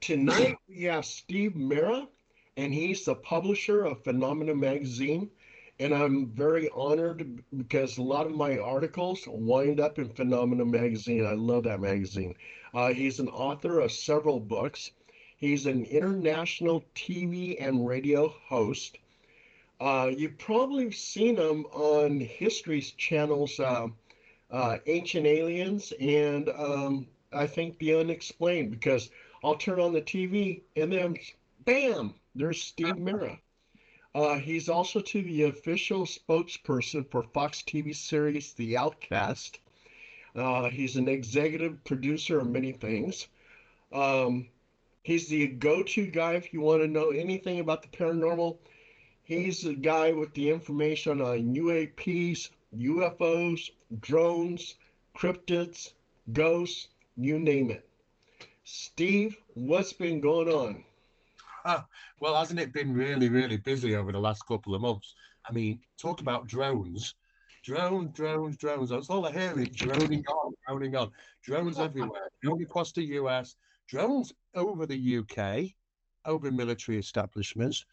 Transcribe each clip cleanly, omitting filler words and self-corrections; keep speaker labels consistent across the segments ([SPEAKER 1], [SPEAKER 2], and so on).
[SPEAKER 1] Tonight we have Steve Mera, and he's the publisher of Phenomena Magazine. And I'm very honored because a lot of my articles wind up in Phenomena Magazine. I love that magazine. He's an author of several books. He's an international TV and radio host. You've probably seen him on History Channel's Ancient Aliens and I think The Unexplained because I'll turn on the TV and then bam, there's Steve Mera. He's also to the official spokesperson for Fox TV series The Outcast. He's an executive producer of many things. Um, he's the go-to guy if you want to know anything about the paranormal. He's the guy with the information on UAPs, UFOs, drones, cryptids, ghosts, you name it. Steve, what's been going on?
[SPEAKER 2] Ah, well, hasn't it been really, really busy over the last couple of months? I mean, talk about drones. Drones. That's all I hear is droning on. Drones everywhere. Drone across the US, drones over the UK, over military establishments.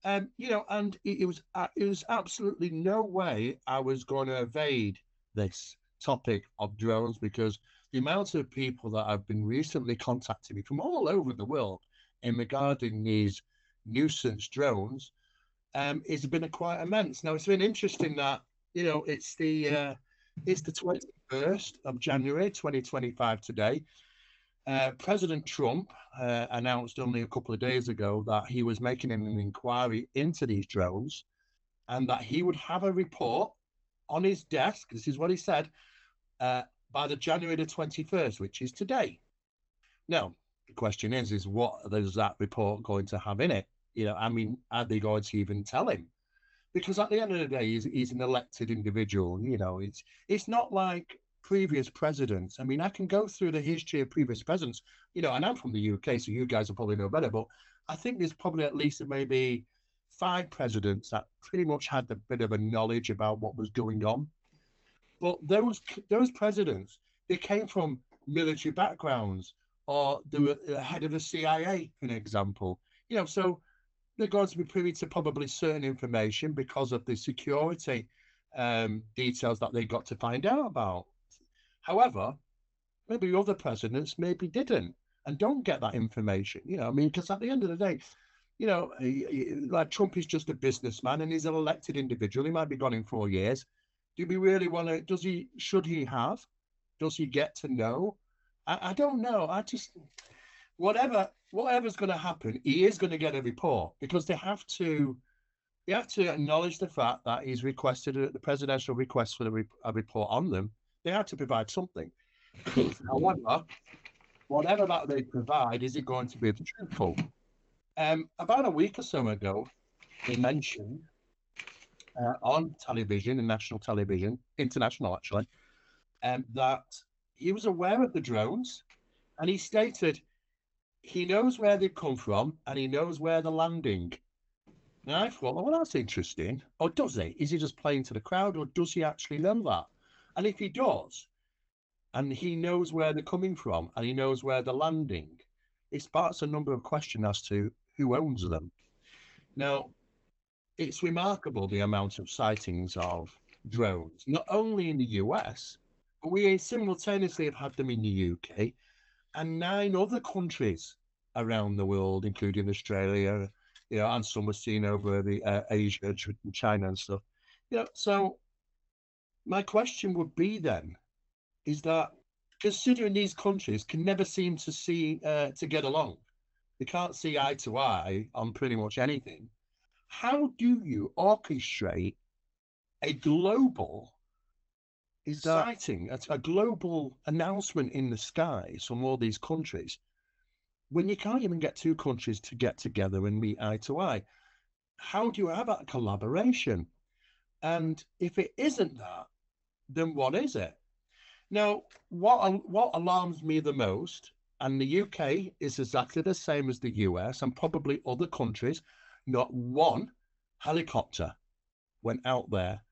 [SPEAKER 2] And it was absolutely no way I was going to evade this topic of drones because the amount of people that have been recently contacting me from all over the world in regarding these nuisance drones has been quite immense. Now it's been interesting that it's the 21st of January 2025 today. President Trump announced only a couple of days ago that he was making an inquiry into these drones and that he would have a report on his desk. This is what he said uh, by the January the 21st, which is today. Now, the question is what is that report going to have in it? I mean, are they going to even tell him? Because at the end of the day, he's an elected individual. It's not like previous presidents. I mean, I can go through the history of previous presidents, and I'm from the UK, so you guys will probably know better. But I think there's probably at least maybe five presidents that pretty much had a bit of a knowledge about what was going on. But those presidents, they came from military backgrounds, or they were the head of the CIA, for an example. So they're going to be privy to probably certain information because of the security details that they got to find out about. However, maybe other presidents maybe didn't and don't get that information. I mean, because at the end of the day, like Trump is just a businessman and he's an elected individual. He might be gone in 4 years. Do we really want to? Should he have? Does he get to know? I don't know. Whatever's going to happen, he is going to get a report because they have to acknowledge the fact that he's requested the presidential request for a report on them. They have to provide something. However, whatever that they provide, is it going to be truthful? About a week or so ago, he mentioned on television, and national television, international actually, that he was aware of the drones, and he stated he knows where they've come from and he knows where they're landing. Now I thought, well, that's interesting. Or does he? Is he just playing to the crowd, or does he actually know that? And if he does, and he knows where they're coming from, and he knows where they're landing, it sparks a number of questions as to who owns them. Now, it's remarkable the amount of sightings of drones, not only in the US, but we simultaneously have had them in the UK and nine other countries around the world, including Australia, and some were seen over the Asia, China, and stuff. So my question would be then, is that considering these countries can never seem to see to get along, they can't see eye to eye on pretty much anything. How do you orchestrate a global
[SPEAKER 3] Is that
[SPEAKER 2] sighting, a global announcement in the skies from all these countries when you can't even get two countries to get together and meet eye to eye? How do you have that collaboration? And if it isn't that, then what is it? Now, what alarms me the most, and the UK is exactly the same as the US and probably other countries, not one helicopter went out there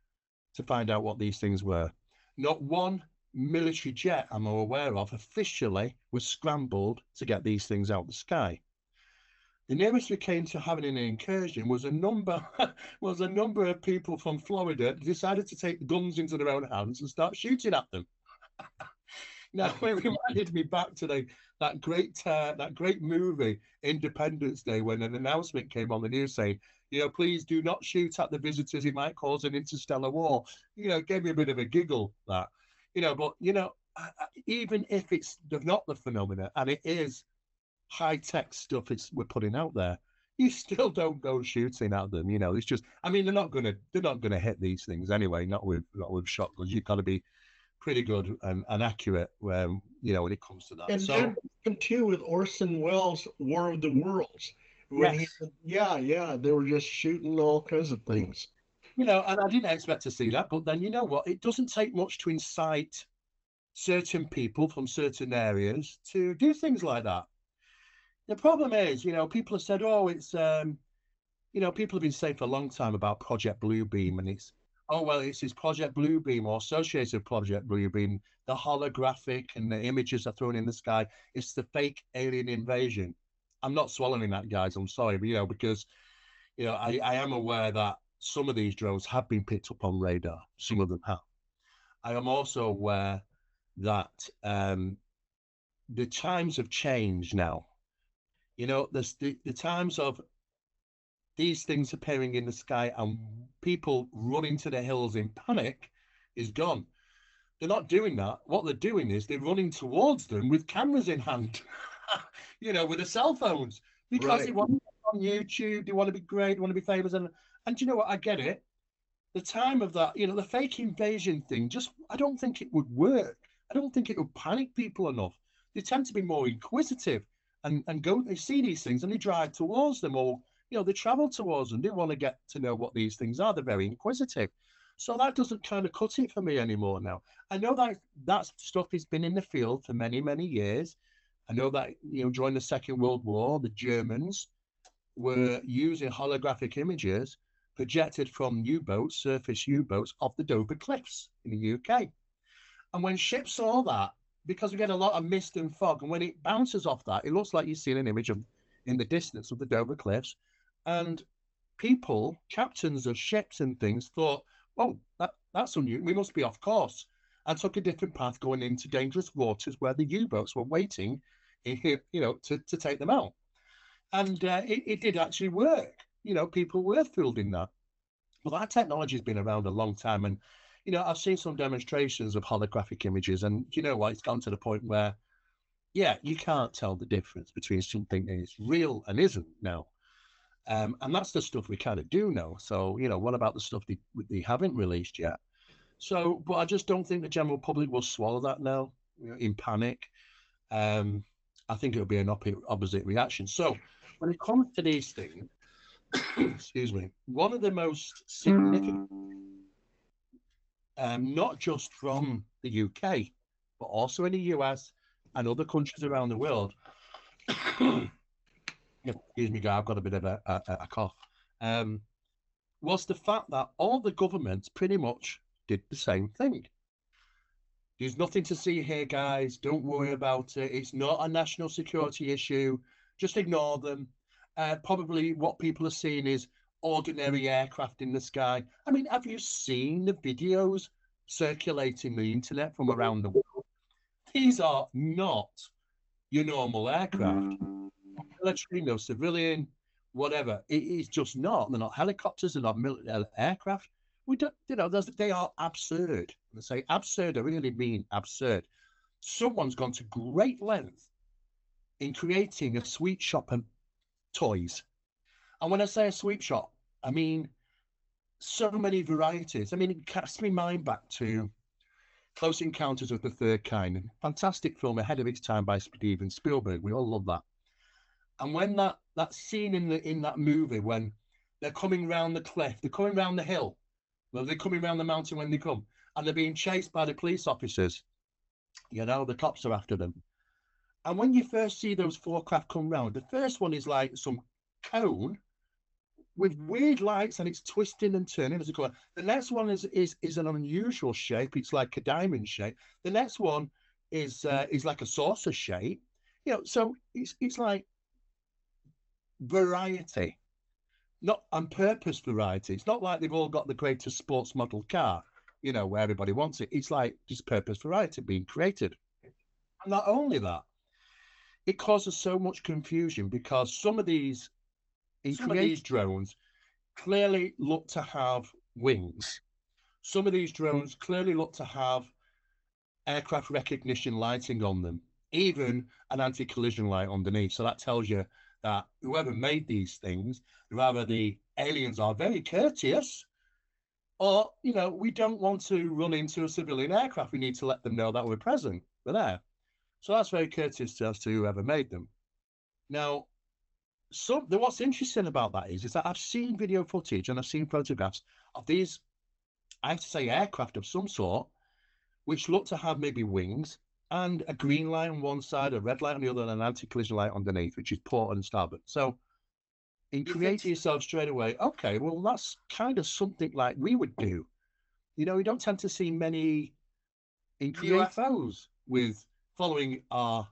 [SPEAKER 2] to find out what these things were. Not one military jet I'm aware of officially was scrambled to get these things out of the sky. The nearest we came to having an incursion was a number was a number of people from Florida decided to take guns into their own hands and start shooting at them. Now it reminded me back to that great movie Independence Day when an announcement came on the news saying, please do not shoot at the visitors; it might cause an interstellar war. It gave me a bit of a giggle that, but even if it's not the phenomena and it is high tech stuff we're putting out there, you still don't go shooting at them. It's just, I mean, they're not gonna hit these things anyway. Not with shotguns. You've got to be pretty good and accurate when when it comes to that.
[SPEAKER 1] And
[SPEAKER 2] So
[SPEAKER 1] that happened too with Orson Welles' War of the Worlds. When he,
[SPEAKER 2] yes,
[SPEAKER 1] yeah, yeah, they were just shooting all kinds of things.
[SPEAKER 2] and I didn't expect to see that, but then you know what? It doesn't take much to incite certain people from certain areas to do things like that. The problem is, people have said, oh, it's people have been saying for a long time about Project Bluebeam, and oh well, it's this Project Bluebeam or associated Project Bluebeam, the holographic and the images are thrown in the sky. It's the fake alien invasion. I'm not swallowing that, guys. I'm sorry, but, because I am aware that some of these drones have been picked up on radar. Some of them have. I am also aware that the times have changed now. The times of these things appearing in the sky and people running to the hills in panic is gone. They're not doing that. What they're doing is they're running towards them with cameras in hand, with their cell phones, because they
[SPEAKER 1] Right.
[SPEAKER 2] want to be on YouTube, they want to be great, they want to be famous. And you know what? I get it. The time of that, the fake invasion thing, just, I don't think it would work. I don't think it would panic people enough. They tend to be more inquisitive and go, they see these things and they drive towards them, or, they travel towards them. They want to get to know what these things are. They're very inquisitive. So that doesn't kind of cut it for me anymore now. I know that stuff has been in the field for many, many years. I know that, during the Second World War, the Germans were using holographic images projected from U-boats, surface U-boats, off the Dover Cliffs in the UK. And when ships saw that, because we get a lot of mist and fog, and when it bounces off that, it looks like you've seen an image of in the distance of the Dover Cliffs. And people, captains of ships and things, thought, "Oh, that's unusual. We must be off course," and took a different path going into dangerous waters where the U-boats were waiting, to take them out. And it did actually work. People were fooled in that. But that technology has been around a long time. And, I've seen some demonstrations of holographic images. And you know what? It's gone to the point where, yeah, you can't tell the difference between something that is real and isn't now. And that's the stuff we kind of do know. So, what about the stuff they haven't released yet? So, but I just don't think the general public will swallow that now, in panic. I think it'll be an opposite reaction. So, when it comes to these things, excuse me, one of the most significant, not just from the UK, but also in the US and other countries around the world. Excuse me, guy, I've got a bit of a cough. Was the fact that all the governments pretty much did the same thing. There's nothing to see here, guys. Don't worry about it. It's not a national security issue. Just ignore them. Probably what people are seeing is ordinary aircraft in the sky. I mean, have you seen the videos circulating the internet from around the world? These are not your normal aircraft. No military, no civilian, whatever. It is just not. They're not helicopters. They're not military aircraft. We don't, they are absurd. When I say absurd, I really mean absurd. Someone's gone to great length in creating a sweet shop and toys. And when I say a sweet shop, I mean so many varieties. I mean, it casts my mind back to Close Encounters of the Third Kind. Fantastic film ahead of its time by Steven Spielberg. We all love that. And when that scene in that movie, when they're coming round the cliff, they're coming round the hill, well, they're coming around the mountain when they come, and they're being chased by the police officers. The cops are after them. And when you first see those four craft come round, the first one is like some cone with weird lights, and it's twisting and turning as it goes. The next one is an unusual shape. It's like a diamond shape. The next one is like a saucer shape. So it's like variety, not on purpose variety. It's not like they've all got the greatest sports model car, where everybody wants it. It's like just purpose variety being created. And not only that, it causes so much confusion because some of these drones clearly look to have wings. Some of these drones clearly look to have aircraft recognition lighting on them, even an anti-collision light underneath. So that tells you that whoever made these things, rather the aliens are very courteous, or we don't want to run into a civilian aircraft. We need to let them know that we're present. We're there. So that's very courteous as to whoever made them. Now, what's interesting about that is that I've seen video footage and I've seen photographs of these, I have to say, aircraft of some sort, which look to have maybe wings and a green light on one side, a red light on the other, and an anti-collision light underneath, which is port and starboard. So in creating yourself straight away, okay, well, that's kind of something like we would do. We don't tend to see many in UFOs with following our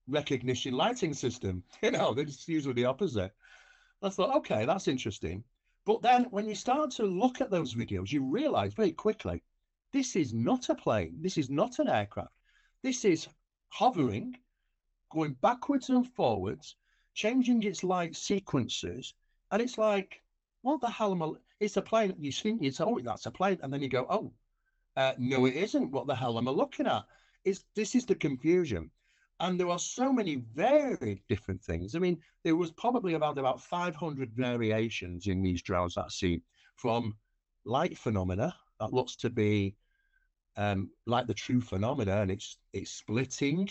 [SPEAKER 2] recognition lighting system. They're just usually the opposite. I thought, okay, that's interesting. But then when you start to look at those videos, you realize very quickly, this is not a plane. This is not an aircraft. This is hovering, going backwards and forwards, changing its light sequences. And it's like, what the hell am I? It's a plane. You think it's, oh, that's a plane. And then you go, oh, no, it isn't. What the hell am I looking at? This is the confusion. And there are so many very different things. I mean, there was probably about 500 variations in these drones that I've seen, from light phenomena that looks to be like the true phenomena, and it's splitting,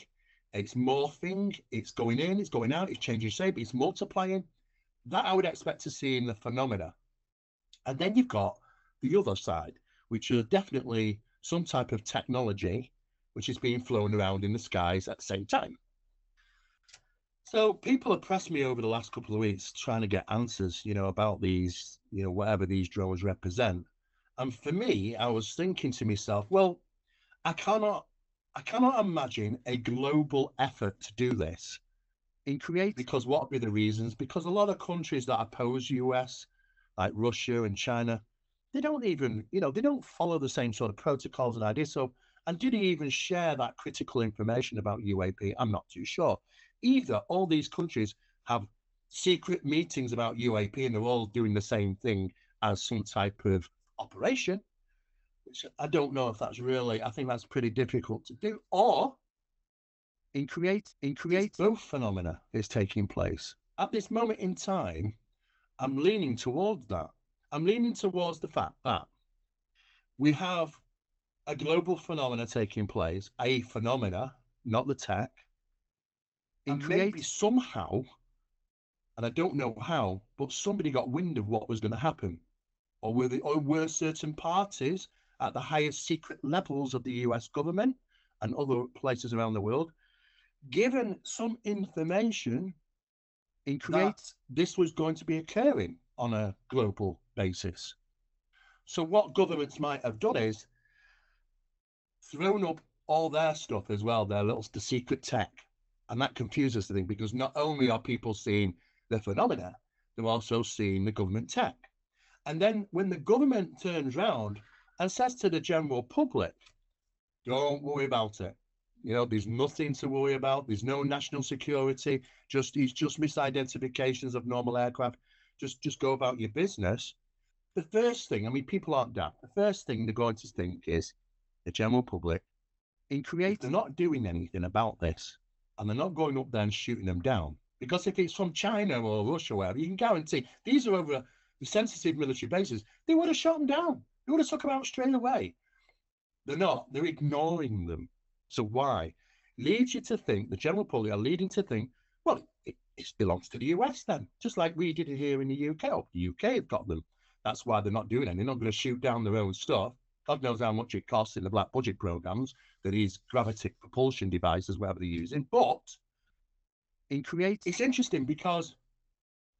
[SPEAKER 2] it's morphing, it's going in, it's going out, it's changing shape, it's multiplying. That I would expect to see in the phenomena. And then you've got the other side, which are definitely some type of technology which is being flown around in the skies at the same time. So people have pressed me over the last couple of weeks trying to get answers, about these, whatever these drones represent. And for me, I was thinking to myself, well, I cannot imagine a global effort to do this. Because what would be the reasons? Because a lot of countries that oppose US, like Russia and China, they don't even, they don't follow the same sort of protocols and ideas. So, and did he even share that critical information about UAP? I'm not too sure. Either all these countries have secret meetings about UAP and they're all doing the same thing as some type of operation, which I don't know if that's really, I think that's pretty difficult to do. Or in create both phenomena is taking place. At this moment in time, I'm leaning towards that. I'm leaning towards the fact that we have a global phenomena taking place, a phenomena, not the tech, and maybe somehow, and I don't know how, but somebody got wind of what was going to happen, or were certain parties at the highest secret levels of the US government and other places around the world given some information that this was going to be occurring on a global basis. So what governments might have done is thrown up all their stuff as well, the secret tech. And that confuses the thing, because not only are people seeing the phenomena, they're also seeing the government tech. And then when the government turns around and says to the general public, don't worry about it. There's nothing to worry about. There's no national security. It's just misidentifications of normal aircraft. Just go about your business. The first thing, I mean, people aren't daft. The first thing they're going to think is the general public, if they're not doing anything about this, and they're not going up there and shooting them down. Because if it's from China or Russia or wherever, you can guarantee these are over the sensitive military bases. They would have shot them down. They would have took them out straight away. They're not. They're ignoring them. So why? Leads you to think, the general public are leading to think, well, it belongs to the US then, just like we did it here in the UK. Oh, the UK have got them. That's why they're not doing it. They're not going to shoot down their own stuff. God knows how much it costs in the black budget programs, that these gravity propulsion devices, whatever they're using. But it's interesting because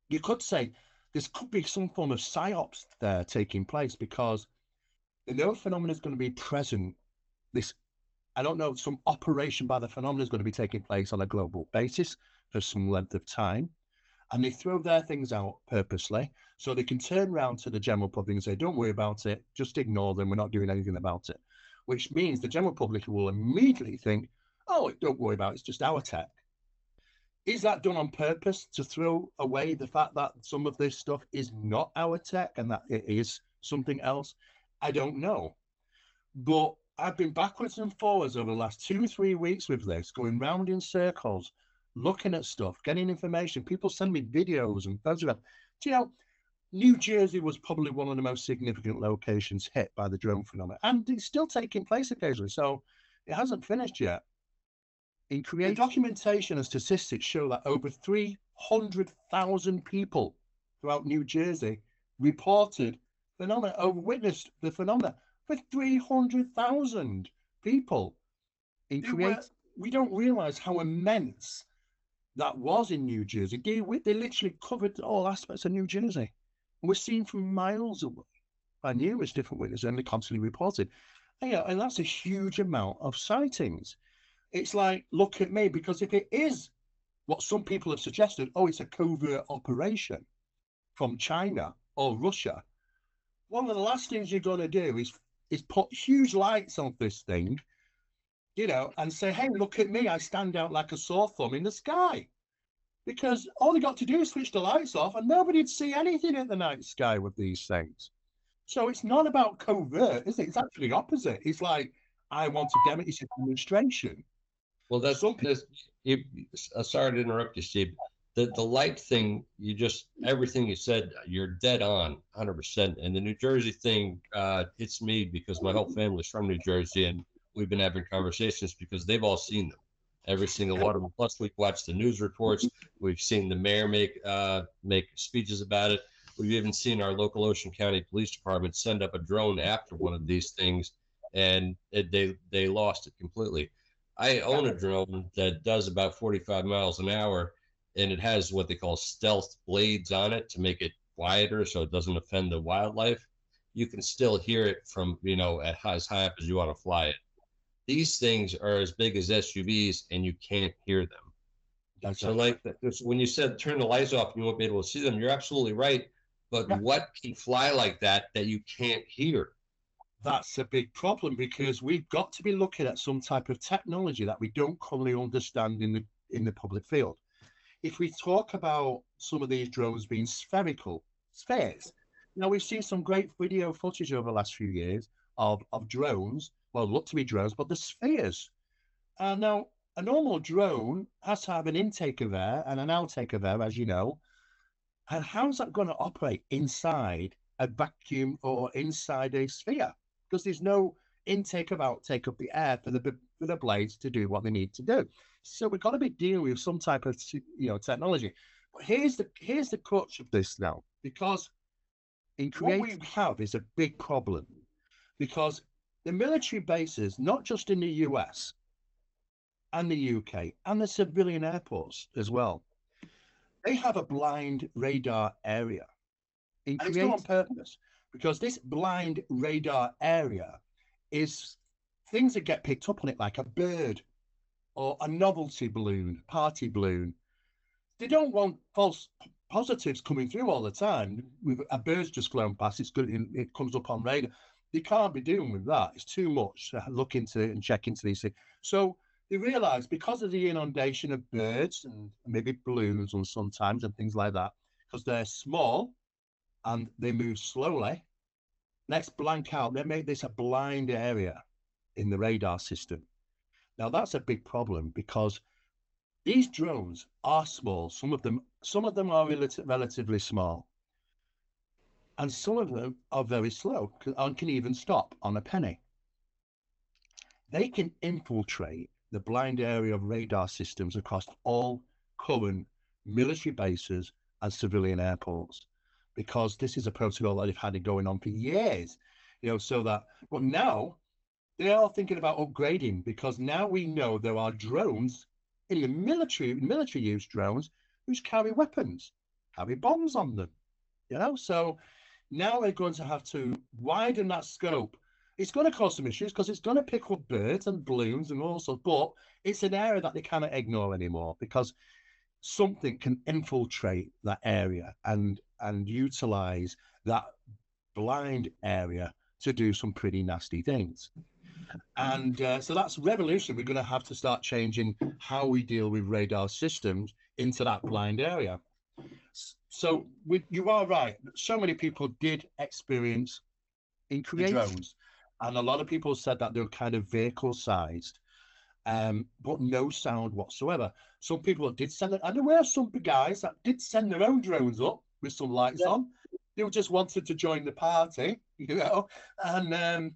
[SPEAKER 2] you could say this could be some form of psyops there taking place, because the known phenomena is going to be present. I don't know, some operation by the phenomena is going to be taking place on a global basis for some length of time. and they throw their things out purposely so they can turn around to the general public and say, don't worry about it, just ignore them, we're not doing anything about it. Which means the general public will immediately think, oh, don't worry about it, it's just our tech. Is that done on purpose to throw away the fact that some of this stuff is not our tech and that it is something else? I don't know. But I've been backwards and forwards over the last 2 or 3 weeks with this, going round in circles, looking at stuff, getting information. People send me videos and photographs. Do you know, New Jersey was probably one of the most significant locations hit by the drone phenomenon, and it's still taking place occasionally. So it hasn't finished yet. The documentation and statistics show that over 300,000 people throughout New Jersey reported phenomena, or witnessed the phenomena for 300,000 people. We don't realize how immense that was in New Jersey. They literally covered all aspects of New Jersey. And we're seen from miles away by numerous different witnesses, and they constantly reported. And that's a huge amount of sightings. It's like, look at me, because if it is what some people have suggested, oh, it's a covert operation from China or Russia, one of the last things you're going to do is put huge lights on this thing, and say, hey, look at me, I stand out like a sore thumb in the sky. Because all they got to do is switch the lights off and nobody'd see anything in the night sky with these things. So it's not about covert, is it? It's actually the opposite. It's like, I want to demonstrate a demonstration.
[SPEAKER 4] Well, sorry to interrupt you, Steve. The light thing, everything you said, you're dead on, 100%. And the New Jersey thing hits me because my whole family's from New Jersey, and we've been having conversations because they've all seen them, every single one of them. Plus, we've watched the news reports. We've seen the mayor make speeches about it. We've even seen our local Ocean County Police Department send up a drone after one of these things, and they lost it completely. I own a drone that does about 45 miles an hour, and it has what they call stealth blades on it to make it quieter so it doesn't offend the wildlife. You can still hear it from, as high up as you want to fly it. These things are as big as SUVs, and you can't hear them. So when you said turn the lights off, you won't be able to see them. You're absolutely right. But what can fly like that you can't hear?
[SPEAKER 2] That's a big problem, because we've got to be looking at some type of technology that we don't commonly understand in the public field. If we talk about some of these drones being spheres, we've seen some great video footage over the last few years of drones, look to be drones, but the spheres. Now, a normal drone has to have an intake of air and an outtake of air, as you know. And how's that going to operate inside a vacuum or inside a sphere? Because there's no intake of outtake of the air for the blades to do what they need to do. So we've got to be dealing with some type of technology. But here's the crutch of this now, because what we have is a big problem, because the military bases, not just in the US and the UK and the civilian airports as well, they have a blind radar area. And it's done on purpose, because this blind radar area is things that get picked up on it, like a bird or a novelty balloon, party balloon. They don't want false positives coming through all the time. With a bird's just flown past, it comes up on radar. They can't be doing with that. It's too much to look into and check into these things. So they realize, because of the inundation of birds and maybe balloons and sometimes and things like that, because they're small and they move slowly, let's blank out. They make this a blind area in the radar system. Now that's a big problem, because these drones are small. Some of them are relatively small, and some of them are very slow and can even stop on a penny. They can infiltrate the blind area of radar systems across all current military bases and civilian airports, because this is a protocol that they've had it going on for years, but now they are thinking about upgrading, because now we know there are drones in the military use drones which carry weapons, carry bombs on them, so now they're going to have to widen that scope. It's going to cause some issues, because it's going to pick up birds and balloons and all sorts, but it's an area that they cannot ignore anymore, because something can infiltrate that area and utilize that blind area to do some pretty nasty things. And so that's revolution. We're going to have to start changing how we deal with radar systems into that blind area. So you are right. So many people did experience the drones, and a lot of people said that they're kind of vehicle sized, but no sound whatsoever. Some people did send it, and there were some guys that did send their own drones up with some lights on. They just wanted to join the party, and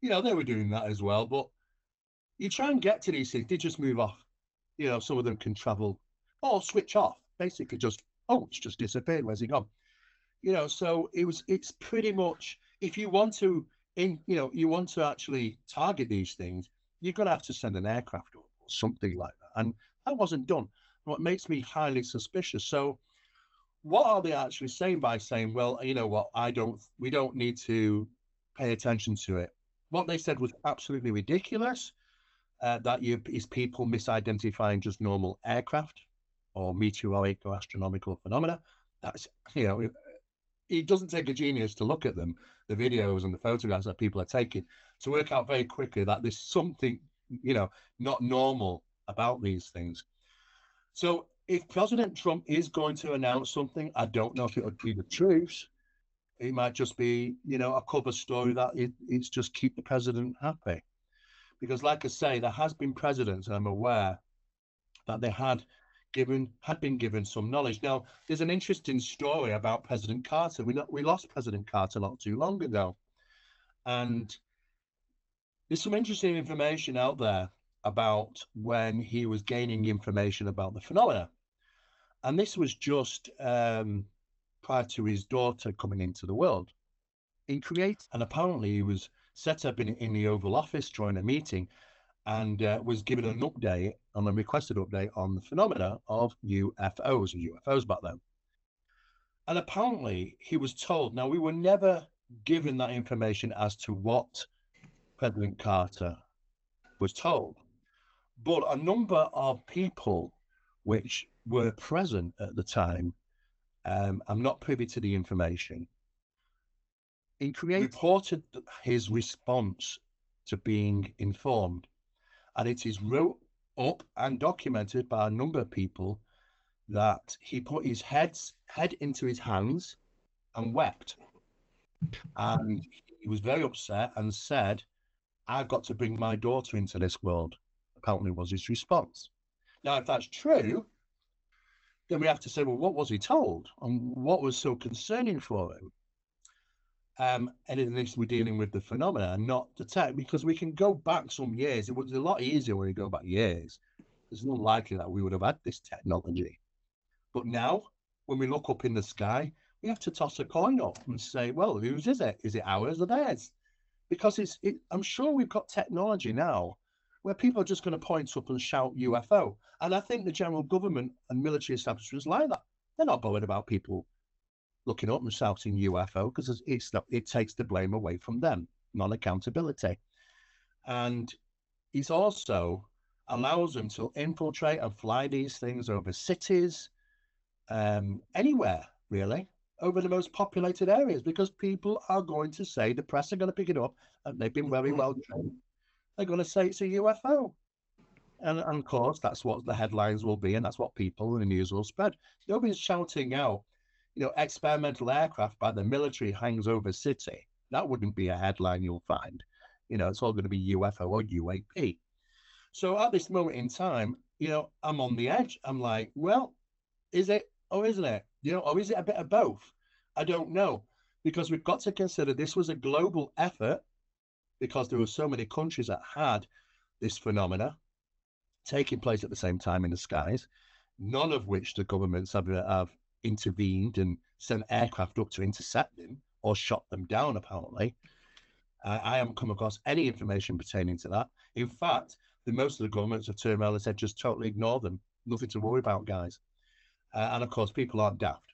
[SPEAKER 2] they were doing that as well. But you try and get to these things, they just move off. Some of them can travel or switch off, basically just, it's just disappeared. Where's he gone? So it's pretty much, if you want to, you want to actually target these things, you're going to have to send an aircraft or something like that. And that wasn't done. What makes me highly suspicious. So what are they actually saying by saying, well, you know what, we don't need to pay attention to it? What they said was absolutely ridiculous. That is people misidentifying just normal aircraft or meteoric or astronomical phenomena. That's, it doesn't take a genius to look at them, the videos and the photographs that people are taking, to work out very quickly that there's something, not normal about these things. So if President Trump is going to announce something, I don't know if it would be the truth. It might just be, a cover story that it's just keep the president happy. Because like I say, there has been presidents, and I'm aware that they had been given some knowledge. Now, there's an interesting story about President Carter. We lost President Carter not too long ago. And there's some interesting information out there about when he was gaining information about the phenomena. And this was just prior to his daughter coming into the world. And apparently he was set up in the Oval Office during a meeting and was given an update, on a requested update on the phenomena of UFOs back then. And apparently he was told, now we were never given that information as to what President Carter was told, but a number of people which were present at the time, I'm not privy to the information, reported his response to being informed. And it is wrote up and documented by a number of people that he put his head into his hands and wept. And he was very upset and said, I've got to bring my daughter into this world, apparently was his response. Now, if that's true, then we have to say, well, what was he told? And what was so concerning for him? And in this, we're dealing with the phenomena and not the tech, because we can go back some years. It was a lot easier when you go back years. It's unlikely that we would have had this technology. But now, when we look up in the sky, we have to toss a coin up and say, well, whose is it? Is it ours or theirs? Because I'm sure we've got technology now where people are just going to point up and shout UFO. And I think the general government and military establishments like that. They're not bothered about people looking up and shouting UFO, because it takes the blame away from them, non-accountability. And it also allows them to infiltrate and fly these things over cities, anywhere, really, over the most populated areas, because people are going to say, the press are going to pick it up, and they've been very well trained. They're going to say it's a UFO. And of course, that's what the headlines will be, and that's what people in the news will spread. Nobody's shouting out, experimental aircraft by the military hangs over city. That wouldn't be a headline you'll find. It's all going to be UFO or UAP. So at this moment in time, I'm on the edge. I'm like, well, is it or isn't it? Or is it a bit of both? I don't know, because we've got to consider this was a global effort, because there were so many countries that had this phenomena taking place at the same time in the skies, none of which the governments have intervened and sent aircraft up to intercept them or shot them down, apparently. I haven't come across any information pertaining to that. In fact, most of the governments have turned around and said, just totally ignore them. Nothing to worry about, guys. And of course, people aren't daft.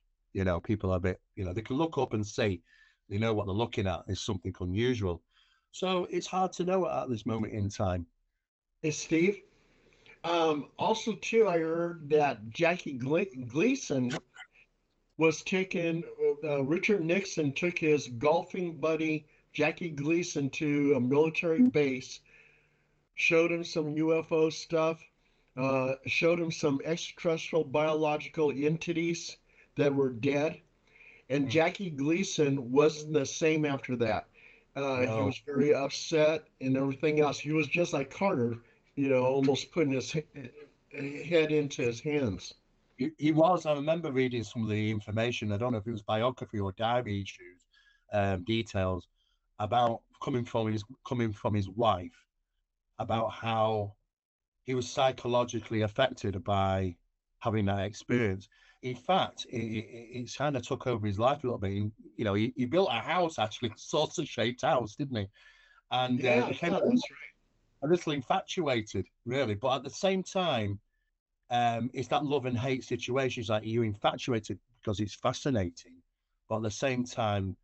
[SPEAKER 2] People are a bit, they can look up and see, they know what they're looking at is something unusual. So it's hard to know at this moment in time.
[SPEAKER 1] Hey, Steve, Also, too, I heard that Gleason was taken. Richard Nixon took his golfing buddy Jackie Gleason to a military base, showed him some UFO stuff, showed him some extraterrestrial biological entities that were dead. And
[SPEAKER 2] Mm.
[SPEAKER 1] Jackie Gleason wasn't the same after that. He
[SPEAKER 2] No,
[SPEAKER 1] was very upset and everything else. He was just like Carter, almost putting his head into his hands.
[SPEAKER 2] he was. I remember reading some of the information. I don't know if it was biography or diary issues, details about coming from his wife about how he was psychologically affected by having that experience. In fact, it kind of took over his life a little bit. He built a house, actually, saucer-shaped house, didn't he? And
[SPEAKER 1] Yeah,
[SPEAKER 2] became
[SPEAKER 1] yeah, that's
[SPEAKER 2] a little infatuated, really. But at the same time, it's that love and hate situation. It's like you're infatuated because it's fascinating, but at the same time,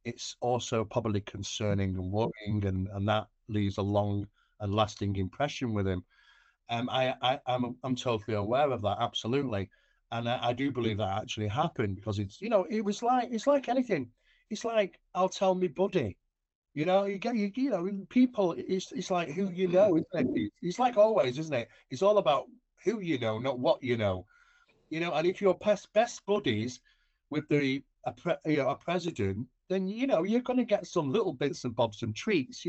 [SPEAKER 2] it's also probably concerning and worrying, and that leaves a long and lasting impression with him. I'm totally aware of that, absolutely, and I do believe that actually happened because it's like anything. It's like I'll tell me buddy. People. It's like who you know, isn't it? It's like always, isn't it? It's all about who you know, not what you know. And if you're best buddies with a president, then you're going to get some little bits and bobs and treats.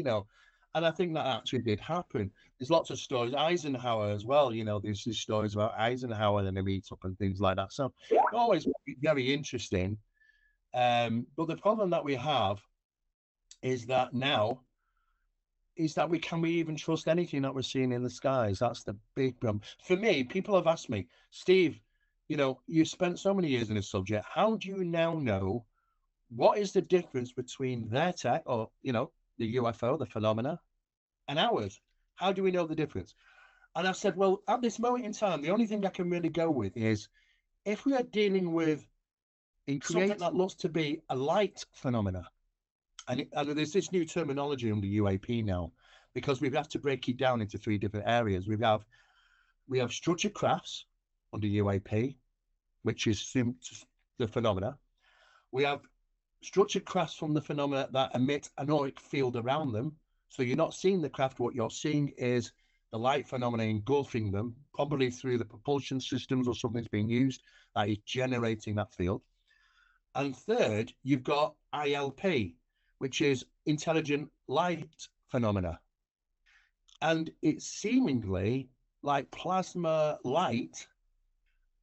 [SPEAKER 2] And I think that actually did happen. There's lots of stories. Eisenhower as well. There's these stories about Eisenhower and a meetup and things like that. So always very interesting. But the problem that we have is that now is that we even trust anything that we're seeing in the skies? That's the big problem. For me, people have asked me, Steve, you spent so many years in this subject. How do you now know what is the difference between their tech or, the UFO, the phenomena, and ours? How do we know the difference? And I said, well, at this moment in time, the only thing I can really go with is if we are dealing with something that looks to be a light phenomena, and there's this new terminology under UAP now, because we have to break it down into three different areas. We have structured crafts under UAP, which is the phenomena. We have structured crafts from the phenomena that emit an auric field around them. So you're not seeing the craft. What you're seeing is the light phenomena engulfing them, probably through the propulsion systems or something's being used that is generating that field. And third, you've got ILP, which is intelligent light phenomena. And it's seemingly like plasma light,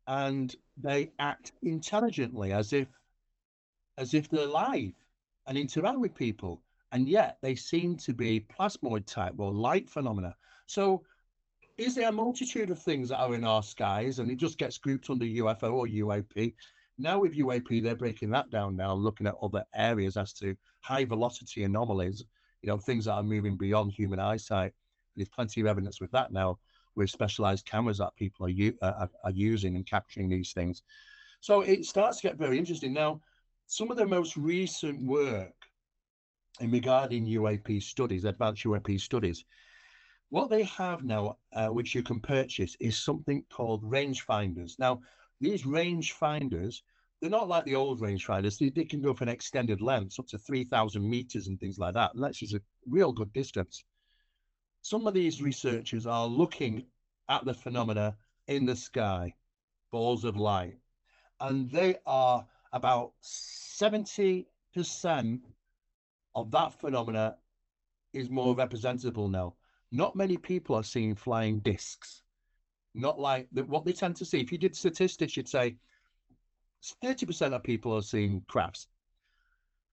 [SPEAKER 2] and they act intelligently as if they're alive and interact with people. And yet they seem to be plasmoid type or light phenomena. So is there a multitude of things that are in our skies and it just gets grouped under UFO or UAP? Now with UAP, they're breaking that down now, looking at other areas as to high velocity anomalies, things that are moving beyond human eyesight. There's plenty of evidence with that now, with specialized cameras that people are using and capturing these things. So it starts to get very interesting. Now, some of the most recent work in regarding UAP studies, advanced UAP studies, what they have now, which you can purchase, is something called rangefinders. Now, these rangefinders, they're not like the old rangefinders. They can go for an extended length, up to 3,000 meters and things like that. And that's just a real good distance. Some of these researchers are looking at the phenomena in the sky, balls of light, and they are about 70% of that phenomena is more representable now. Not many people are seeing flying discs. Not like what they tend to see. If you did statistics, you'd say 30% of people are seeing crafts.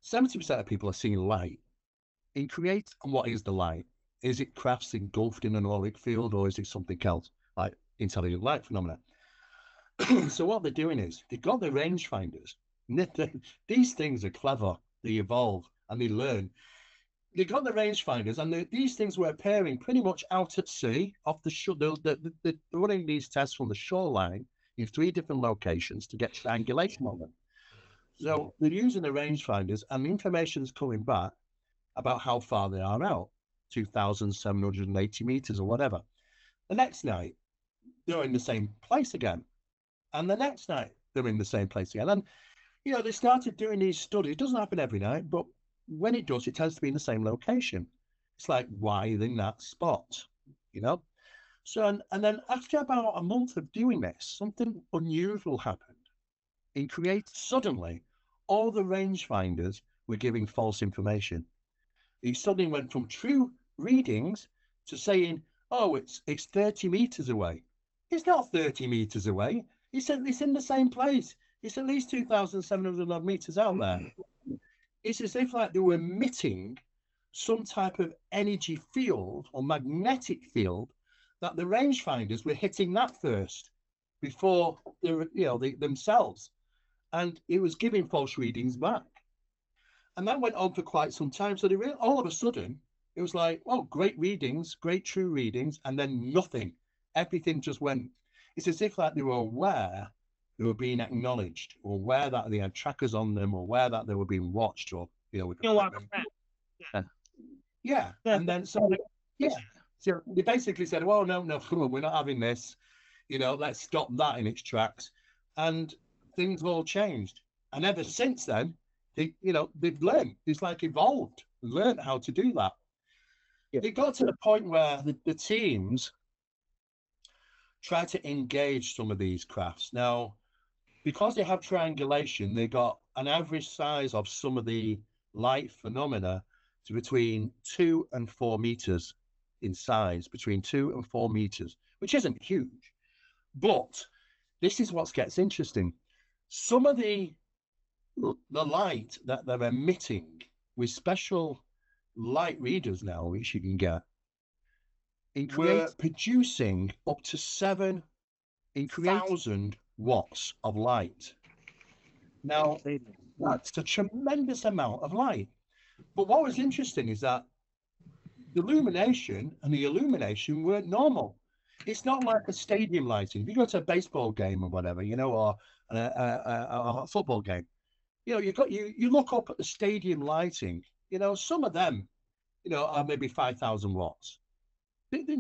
[SPEAKER 2] 70% of people are seeing light. In create, and what is the light? Is it crafts engulfed in an auric field, or is it something else, like intelligent light phenomena? So what they're doing is they've got the rangefinders. These things are clever. They evolve and they learn. They've got the rangefinders, and these things were appearing pretty much out at sea, off the shore. They're running these tests from the shoreline in three different locations to get triangulation on them. So they're using the rangefinders, and the information is coming back about how far they are out, 2,780 meters or whatever. The next night, they're in the same place again. And the next night, they're in the same place again. And, they started doing these studies. It doesn't happen every night, but when it does, it tends to be in the same location. It's like, why in that spot? You know? So, and then after about a month of doing this, something unusual happened. Suddenly, all the rangefinders were giving false information. He suddenly went from true readings to saying, oh, it's 30 meters away. It's not 30 meters away. He said it's in the same place. It's at least 2,700 odd meters out there. It's as if like they were emitting some type of energy field or magnetic field that the rangefinders were hitting that first before they themselves. And it was giving false readings back. And that went on for quite some time. So all of a sudden, it was like, oh, great readings, great true readings, and then nothing. Everything just went. It's as if like they were aware they were being acknowledged, or aware that they had trackers on them, or aware that they were being watched, or with yeah. And then so they basically said, well, no, we're not having this. Let's stop that in its tracks. And things all changed. And ever since then, they've learned. It's like evolved, learned how to do that. Yeah. It got to the point where the teams tried to engage some of these crafts. Now, because they have triangulation, they got an average size of some of the light phenomena to between 2 and 4 meters in size, between 2 and 4 meters, which isn't huge. But this is what gets interesting. Some of the light that they're emitting with special light readers now, which you can get, were producing up to 7,000 watts of light. Now, that's a tremendous amount of light. But what was interesting is that the illumination and the illumination weren't normal. It's not like a stadium lighting. If you go to a baseball game or whatever, or a football game, you look up at the stadium lighting. Some of them, are maybe 5,000 watts.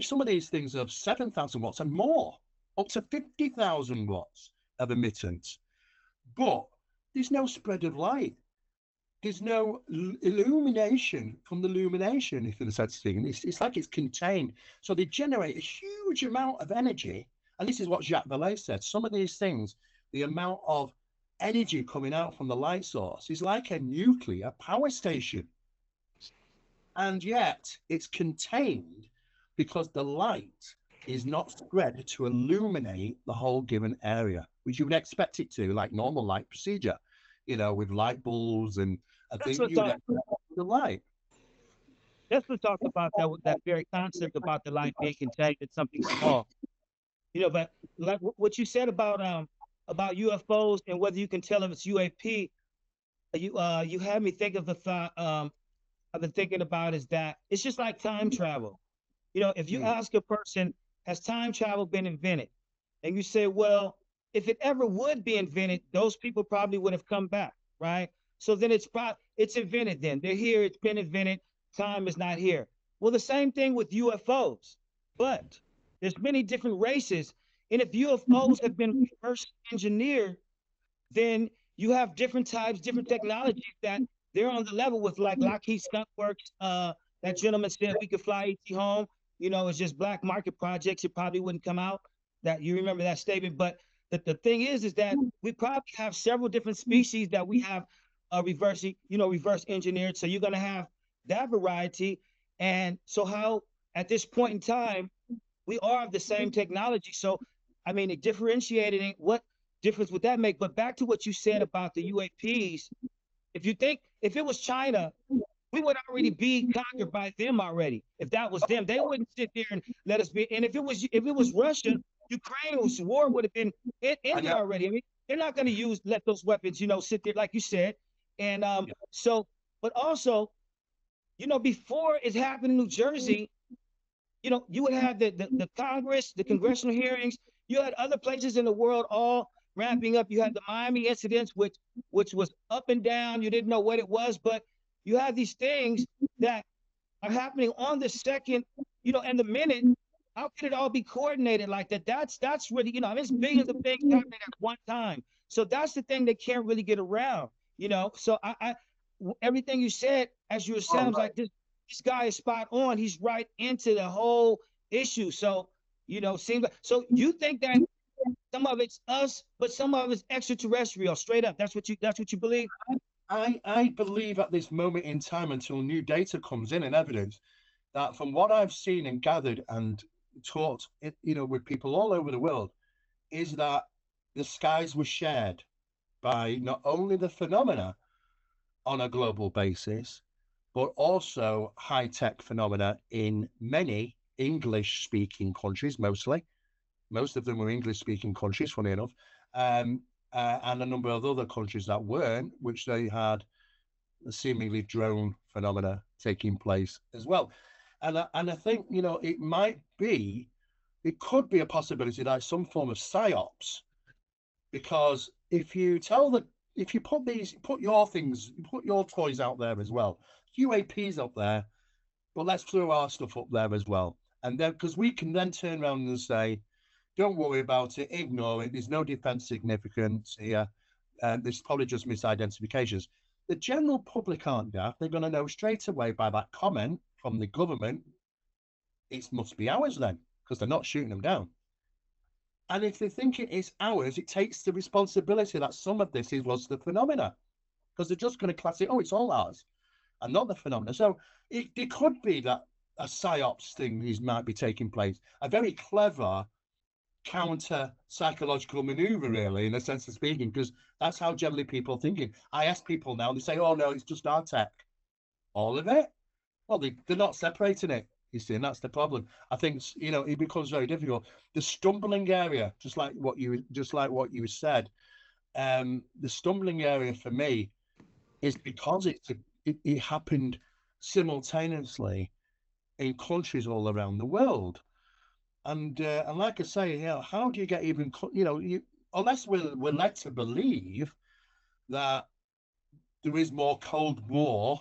[SPEAKER 2] Some of these things are 7,000 watts and more, up to 50,000 watts of emittance. But there's no spread of light. There's no illumination from the illumination, if there's such thing. It's like it's contained. So they generate a huge amount of energy. And this is what Jacques Vallée said. Some of these things, the amount of energy coming out from the light source is like a nuclear power station. And yet it's contained because the light is not spread to illuminate the whole given area, which you would expect it to, like normal light procedure, with light bulbs and things you would expect the light.
[SPEAKER 3] That's what talked about that very concept about the light being contained in something small. But like what you said about UFOs and whether you can tell if it's UAP, you had me think of the thought I've been thinking about is that it's just like time travel. If you ask a person, has time travel been invented? And you say, well, if it ever would be invented, those people probably would have come back, right? So then it's invented then. They're here, it's been invented, time is not here. Well, the same thing with UFOs, but there's many different races. And if UFOs have been reverse engineered, then you have different types, different technologies that they're on the level with, like Lockheed Skunk Works. That gentleman said we could fly ET home. It's just black market projects. It probably wouldn't come out. That you remember that statement. But the thing is that we probably have several different species that we have reverse engineered. So you're going to have that variety. And so how at this point in time, we are of the same technology. So, I mean, it differentiated it. What difference would that make? But back to what you said about the UAPs, if it was China, we would already be conquered by them already. If that was them, they wouldn't sit there and let us be. And if it was Russia, Ukraine's war would have been ended already. I mean, they're not going to let those weapons, sit there like you said. And so, but also, before it happened in New Jersey, you would have the Congress, the congressional hearings. You had other places in the world all ramping up. You had the Miami incidents, which was up and down. You didn't know what it was, but you have these things that are happening on the second, and the minute How can it all be coordinated like that? That's really, there's billions of things happening at one time. So that's the thing they can't really get around. So everything you said as you were saying, I was like, this guy is spot on. He's right into the whole issue. So, seems like, so you think that some of it's us, but some of it's extraterrestrial, straight up. That's what you believe?
[SPEAKER 2] I believe at this moment in time, until new data comes in and evidence, that from what I've seen and gathered and taught, with people all over the world, is that the skies were shared by not only the phenomena on a global basis, but also high-tech phenomena in many English-speaking countries, mostly. Most of them were English-speaking countries, funny enough, um, and a number of other countries that weren't, which they had seemingly drone phenomena taking place as well. And I think, it could be a possibility that some form of psyops, because if you put your things, put your toys out there as well, UAPs up there, but let's throw our stuff up there as well. And then, because we can then turn around and say, don't worry about it, ignore it, there's no defense significance here, and there's probably just misidentifications. The general public aren't daft. They're going to know straight away by that comment from the government, it must be ours then, because they're not shooting them down. And if they think it is ours, it takes the responsibility that some of this was the phenomena, because they're just going to class it, oh, it's all ours, and not the phenomena. So it could be that a psyops thing might be taking place, a very clever counter psychological maneuver, really, in a sense of speaking, because that's how generally people are thinking. I ask people now, they say, oh, no, it's just our tech. All of it? Well, they're not separating it, you see, and that's the problem. I think, it becomes very difficult. The stumbling area, just like what you said, the stumbling area for me is because it happened simultaneously in countries all around the world. And like I say, how do you get even, unless we're led to believe that there is more Cold War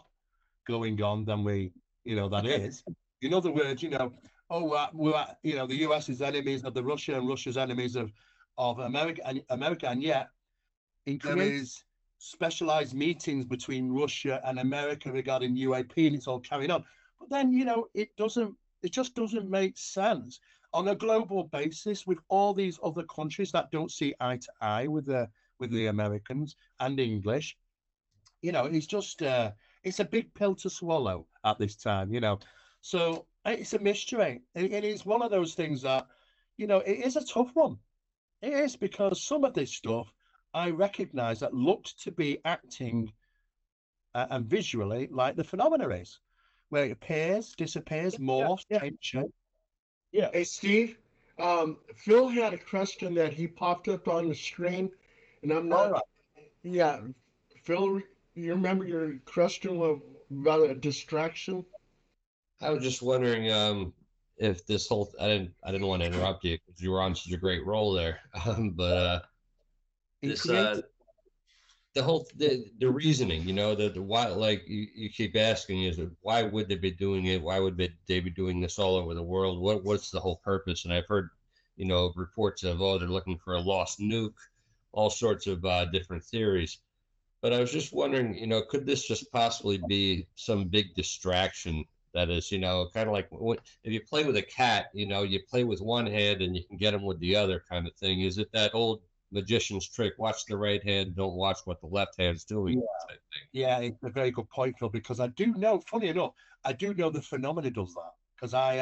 [SPEAKER 2] going on than that is. In other words, the US is enemies of the Russia and Russia's enemies of America, and yet there is specialized meetings between Russia and America regarding UAP, and it's all carried on. But then, it just doesn't make sense on a global basis with all these other countries that don't see eye to eye with the Americans and English. It's just it's a big pill to swallow at this time. So it's a mystery. It is one of those things that, it is a tough one. It is, because some of this stuff I recognize that looks to be acting and visually like the phenomena is, where it appears, disappears, morphs, changes.
[SPEAKER 3] Yeah.
[SPEAKER 1] Hey, Steve, Phil had a question that he popped up on the screen, and I'm not.
[SPEAKER 2] Right.
[SPEAKER 1] Yeah, Phil, you remember your question about a distraction?
[SPEAKER 4] I was just wondering if this whole I didn't want to interrupt you because you were on such a great roll there, but this the reasoning, the why, like you keep asking, is why would they be doing it? Why would they be doing this all over the world? What's the whole purpose? And I've heard, reports of, oh, they're looking for a lost nuke, all sorts of different theories. But I was just wondering, could this just possibly be some big distraction that is, kind of like if you play with a cat, you play with one hand and you can get them with the other kind of thing. Is it that old magician's trick? Watch the right hand, don't watch what the left hand's doing.
[SPEAKER 2] Yeah, it's a very good point, Phil, because I do know, funny enough, I do know the phenomena does that, because I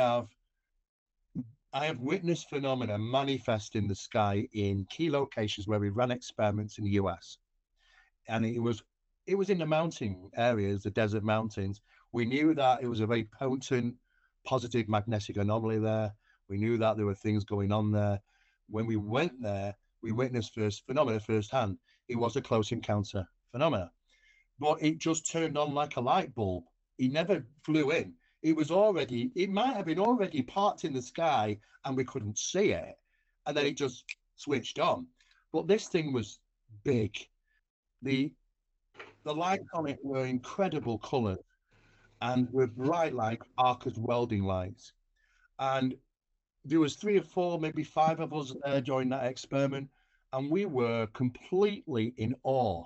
[SPEAKER 2] have witnessed phenomena manifest in the sky in key locations where we ran experiments in the US. And it was in the mountain areas, the desert mountains. We knew that it was a very potent, positive magnetic anomaly there. We knew that there were things going on there. When we went there, we witnessed phenomena firsthand. It was a close encounter phenomena, but it just turned on like a light bulb. It never flew in. It might have been already parked in the sky and we couldn't see it. And then it just switched on. But this thing was big. The lights on it were incredible colors and were bright like Arcus welding lights. And there was 3 or 4, maybe 5 of us there during that experiment, and we were completely in awe.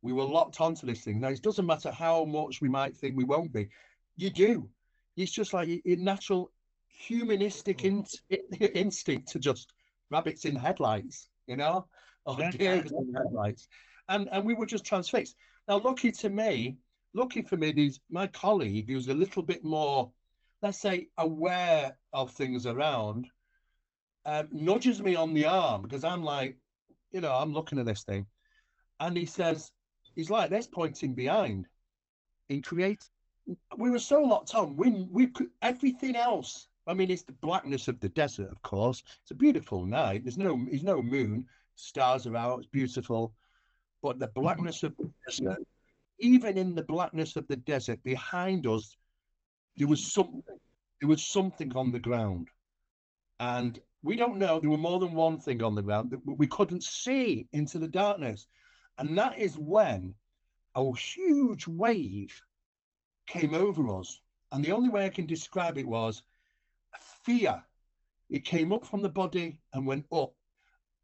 [SPEAKER 2] We were locked onto this thing. Now, it doesn't matter how much we might think we won't be. You do. It's just like your natural humanistic instinct to just rabbits in headlights, or deers in headlights. And we were just transfixed. Now, lucky for me, my colleague, who's a little bit more, let's say, aware of things around, nudges me on the arm because I'm like, I'm looking at this thing, and he's like this, pointing behind. In create, we were so locked on. We could everything else. I mean, it's the blackness of the desert, of course. It's a beautiful night. There's no moon. Stars are out. It's beautiful, but the blackness of the desert. Even in the blackness of the desert behind us, there was something. There was something on the ground. And we don't know, there were more than one thing on the ground that we couldn't see into the darkness. And that is when a huge wave came over us. And the only way I can describe it was fear. It came up from the body and went up.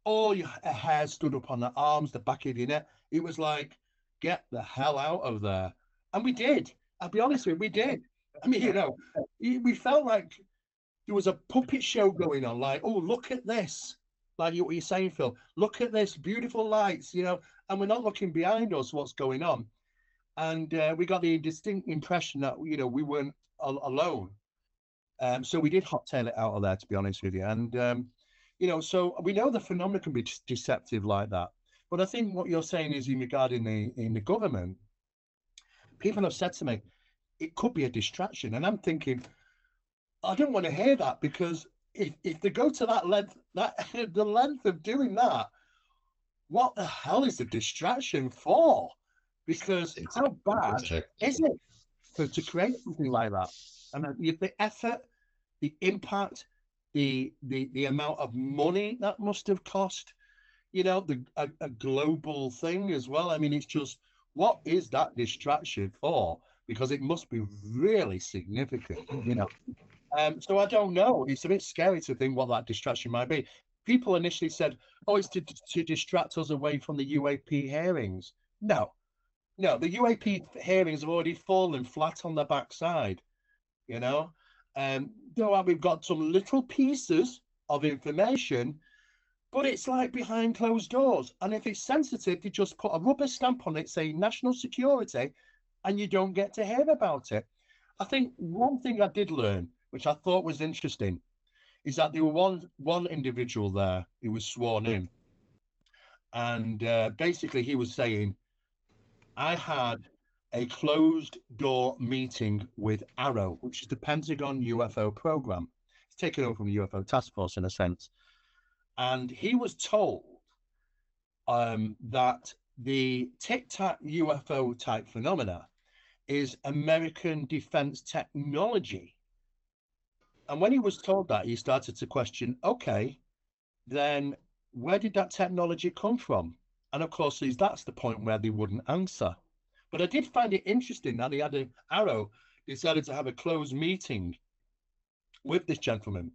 [SPEAKER 2] All your hair stood up on the arms, the back of your neck. It was like, get the hell out of there. And we did. I'll be honest with you, we did. I mean, we felt like there was a puppet show going on, like, oh, look at this. Like what you're saying, Phil, look at this, beautiful lights, and we're not looking behind us, what's going on. And we got the distinct impression that, we weren't alone. So we did hot-tail it out of there, to be honest with you. And, so we know the phenomena can be deceptive like that. But I think what you're saying is regarding in the government, people have said to me, it could be a distraction. And I'm thinking, I don't want to hear that, because if they go to that length, the length of doing that, what the hell is the distraction for? Because how bad is it to create something like that? And the effort, the impact, the amount of money that must have cost, a global thing as well. I mean, it's just, what is that distraction for? Because it must be really significant, So I don't know. It's a bit scary to think what that distraction might be. People initially said, oh, it's to distract us away from the UAP hearings. No, the UAP hearings have already fallen flat on their backside, Though we've got some little pieces of information, but it's like behind closed doors. And if it's sensitive, they just put a rubber stamp on it saying national security, and you don't get to hear about it. I think one thing I did learn, which I thought was interesting, is that there was one individual there who was sworn in. And basically he was saying, I had a closed door meeting with Arrow, which is the Pentagon UFO program. It's taken over from the UFO task force in a sense. And he was told that the tic-tac UFO type phenomena is American defense technology. And when he was told that, he started to question, okay, then where did that technology come from? And of course, that's the point where they wouldn't answer. But I did find it interesting that Arrow decided to have a closed meeting with this gentleman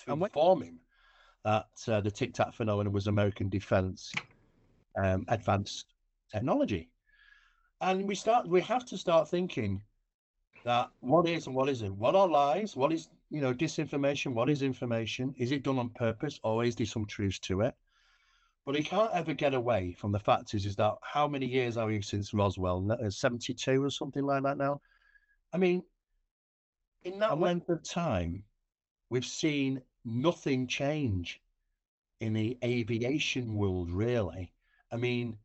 [SPEAKER 2] to inform him that the tic-tac phenomenon was American defense advanced technology. And we have to start thinking that what is and what isn't, what are lies, what is, disinformation, what is information, is it done on purpose, or is there some truth to it? But he can't ever get away from the fact is that how many years are we since Roswell? 72 or something like that now? I mean, in that length of time, we've seen nothing change in the aviation world, really. I mean,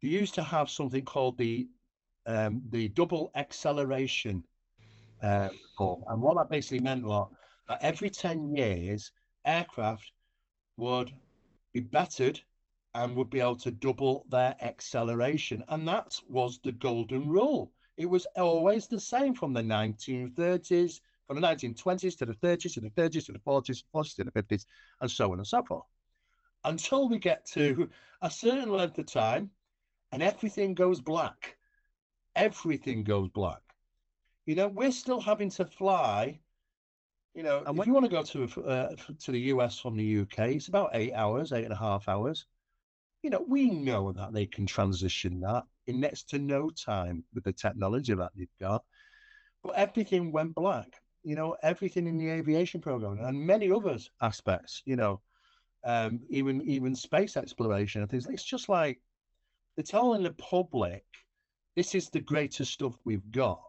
[SPEAKER 2] they used to have something called the double acceleration report. And what that basically meant was that every 10 years, aircraft would be bettered and would be able to double their acceleration. And that was the golden rule. It was always the same from the 1930s, from the 1920s to the 30s, to the 30s, to the 40s, 40s to the 50s, and so on and so forth. Until we get to a certain length of time and everything goes black. Everything goes black. We're still having to fly You know,
[SPEAKER 3] I
[SPEAKER 2] if
[SPEAKER 3] went,
[SPEAKER 2] you want to go to the US from the UK, it's about 8 hours, 8.5 hours. You know, we know that they can transition that in next to no time with the technology that they've got. But everything went black. You know, everything in the aviation program and many others aspects. You know, even space exploration and things. It's just like they're telling the public this is the greatest stuff we've got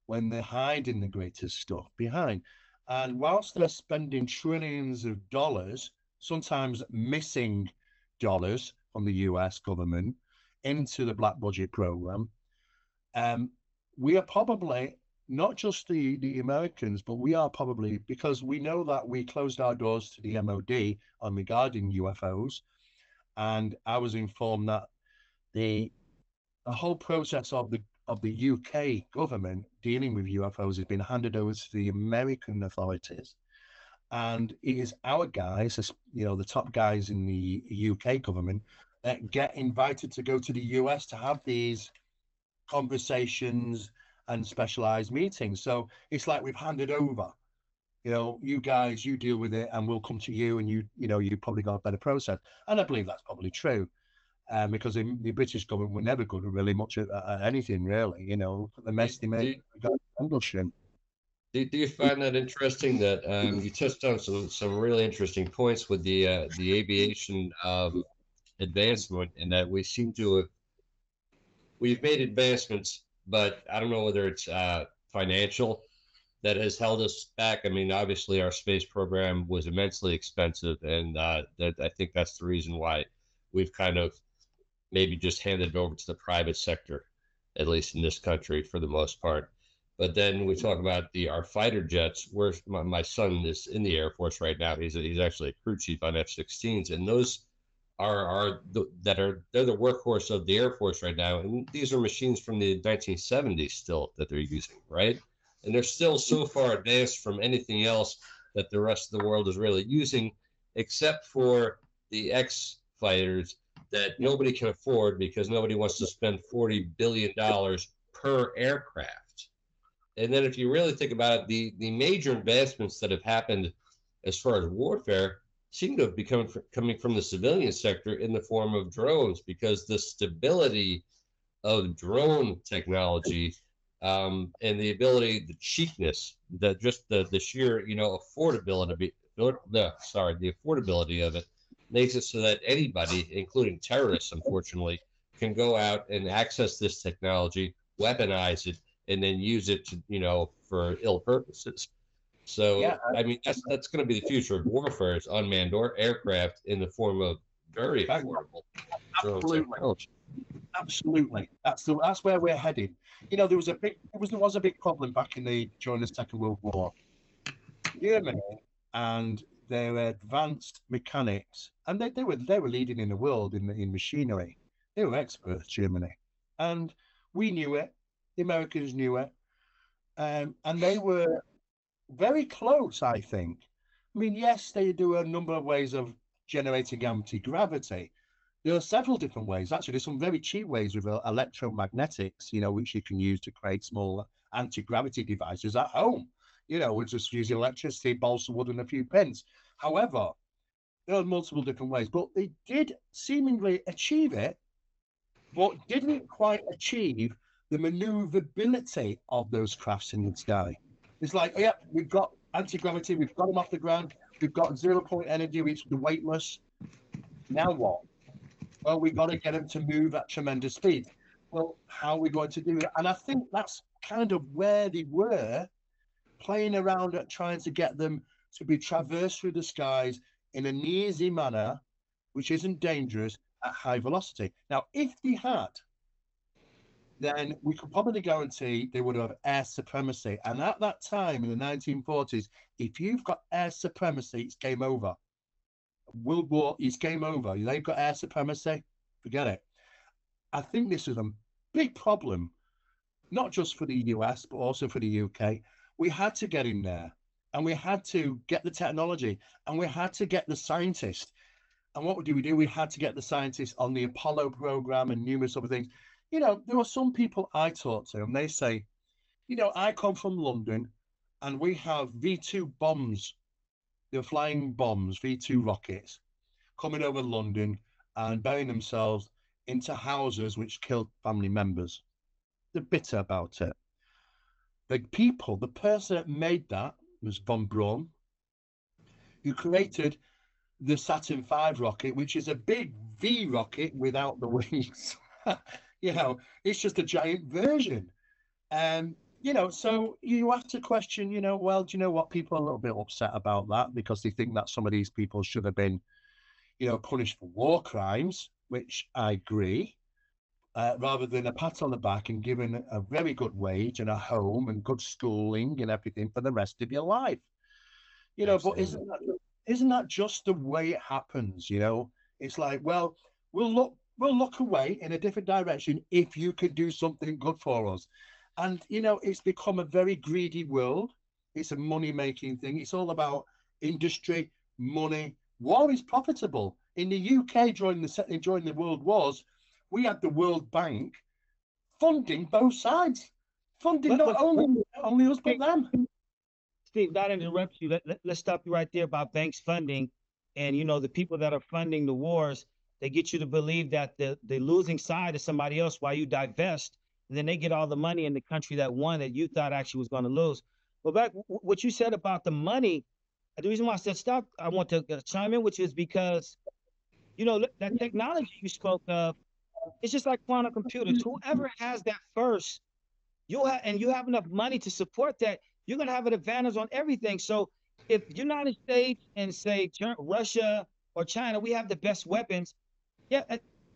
[SPEAKER 2] when they're hiding the greatest stuff behind. And whilst they're spending trillions of dollars, sometimes missing dollars from the US government into the black budget program, um, we are probably not just the Americans, but we are probably because we know that we closed our doors to the MOD on regarding UFOs, and I was informed that the the whole process of the UK government dealing with UFOs has been handed over to the American authorities, and it is our guys, you know, the top guys in the UK government, that get invited to go to the US to have these conversations and specialized meetings. So it's like we've handed over. You know, you guys, you deal with it, and we'll come to you, and you know, you probably got a better process. And I believe that's probably true because the British government were never good at really much at anything, really. You know, the
[SPEAKER 4] Do,
[SPEAKER 2] mess they made
[SPEAKER 4] do,
[SPEAKER 2] Englishman.
[SPEAKER 4] do you find that interesting that you touched on some really interesting points with the aviation advancement, and that we seem to have we've made advancements, but I don't know whether it's financial that has held us back. I mean, obviously, our space program was immensely expensive, and that I think that's the reason why we've kind of maybe just handed it over to the private sector, at least in this country for the most part. But then we talk about our fighter jets. Where my son is in the Air Force right now. He's actually a crew chief on F-16s, and those they're the workhorse of the Air Force right now. And these are machines from the 1970s still that they're using, right? And they're still so far advanced from anything else that the rest of the world is really using, except for the X fighters that nobody can afford because nobody wants to spend $40 billion per aircraft. And then if you really think about it, the major advancements that have happened as far as warfare seem to have become coming from the civilian sector in the form of drones, because the stability of drone technology and the ability, the cheapness, the sheer, affordability, the affordability of it makes it so that anybody, including terrorists, unfortunately, can go out and access this technology, weaponize it, and then use it to, for ill purposes.
[SPEAKER 2] Yeah,
[SPEAKER 4] So, I mean, that's going to be the future of warfare: is unmanned or aircraft in the form of very affordable drone
[SPEAKER 2] absolutely.
[SPEAKER 4] technology.
[SPEAKER 2] Absolutely, that's where we're heading. You know, there was a big problem back during the Second World War. Germany and their advanced mechanics, and they were leading in the world in machinery. They were experts, Germany, and we knew it. The Americans knew it, and they were very close. I think. I mean, yes, they do a number of ways of generating anti-gravity. There are several different ways. Actually, there's some very cheap ways with electromagnetics, which you can use to create small anti-gravity devices at home. We're just using electricity, balsa wood, and a few pins. However, there are multiple different ways, but they did seemingly achieve it, but didn't quite achieve the maneuverability of those crafts in the sky. It's like, oh, yeah, we've got anti-gravity, we've got them off the ground, we've got 0 point energy, which is weightless. Now what? Well, we've got to get them to move at tremendous speed. Well, how are we going to do it? And I think that's kind of where they were playing around at trying to get them to be traversed through the skies in an easy manner, which isn't dangerous at high velocity. Now, if they had, then we could probably guarantee they would have air supremacy. And at that time in the 1940s, if you've got air supremacy, it's game over. World War, it's game over. They've got air supremacy, forget it. I think this is a big problem, not just for the US, but also for the UK. We had to get in there, and we had to get the technology, and we had to get the scientists. And what do? We had to get the scientists on the Apollo program and numerous other things. There are some people I talk to, and they say, I come from London. and we have V2 bombs, they're flying bombs, V2 rockets, coming over London and burying themselves into houses which killed family members. They're bitter about it. The person that made that was von Braun, who created the Saturn V rocket, which is a big V rocket without the wings. You know, it's just a giant version. And, so you have to question, well, do you know what? People are a little bit upset about that because they think that some of these people should have been, punished for war crimes, which I agree, rather than a pat on the back and given a very good wage and a home and good schooling and everything for the rest of your life. But isn't that just the way it happens? It's like, well, we'll look away in a different direction if you could do something good for us. And it's become a very greedy world. It's a money-making thing. It's all about industry, money. War is profitable. In the UK during the World Wars, we had the World Bank funding both sides, funding not only us but them.
[SPEAKER 3] Steve, not interrupt you. Let's stop you right there about banks funding. And, the people that are funding the wars, they get you to believe that the losing side is somebody else while you divest. And then they get all the money in the country that won that you thought actually was going to lose. But back what you said about the money, the reason why I said stop, I want to chime in, which is because, that technology you spoke of, it's just like quantum computers. Whoever has that first, you have enough money to support that, you're going to have an advantage on everything. So if United States and say Russia or China, we have the best weapons, yeah,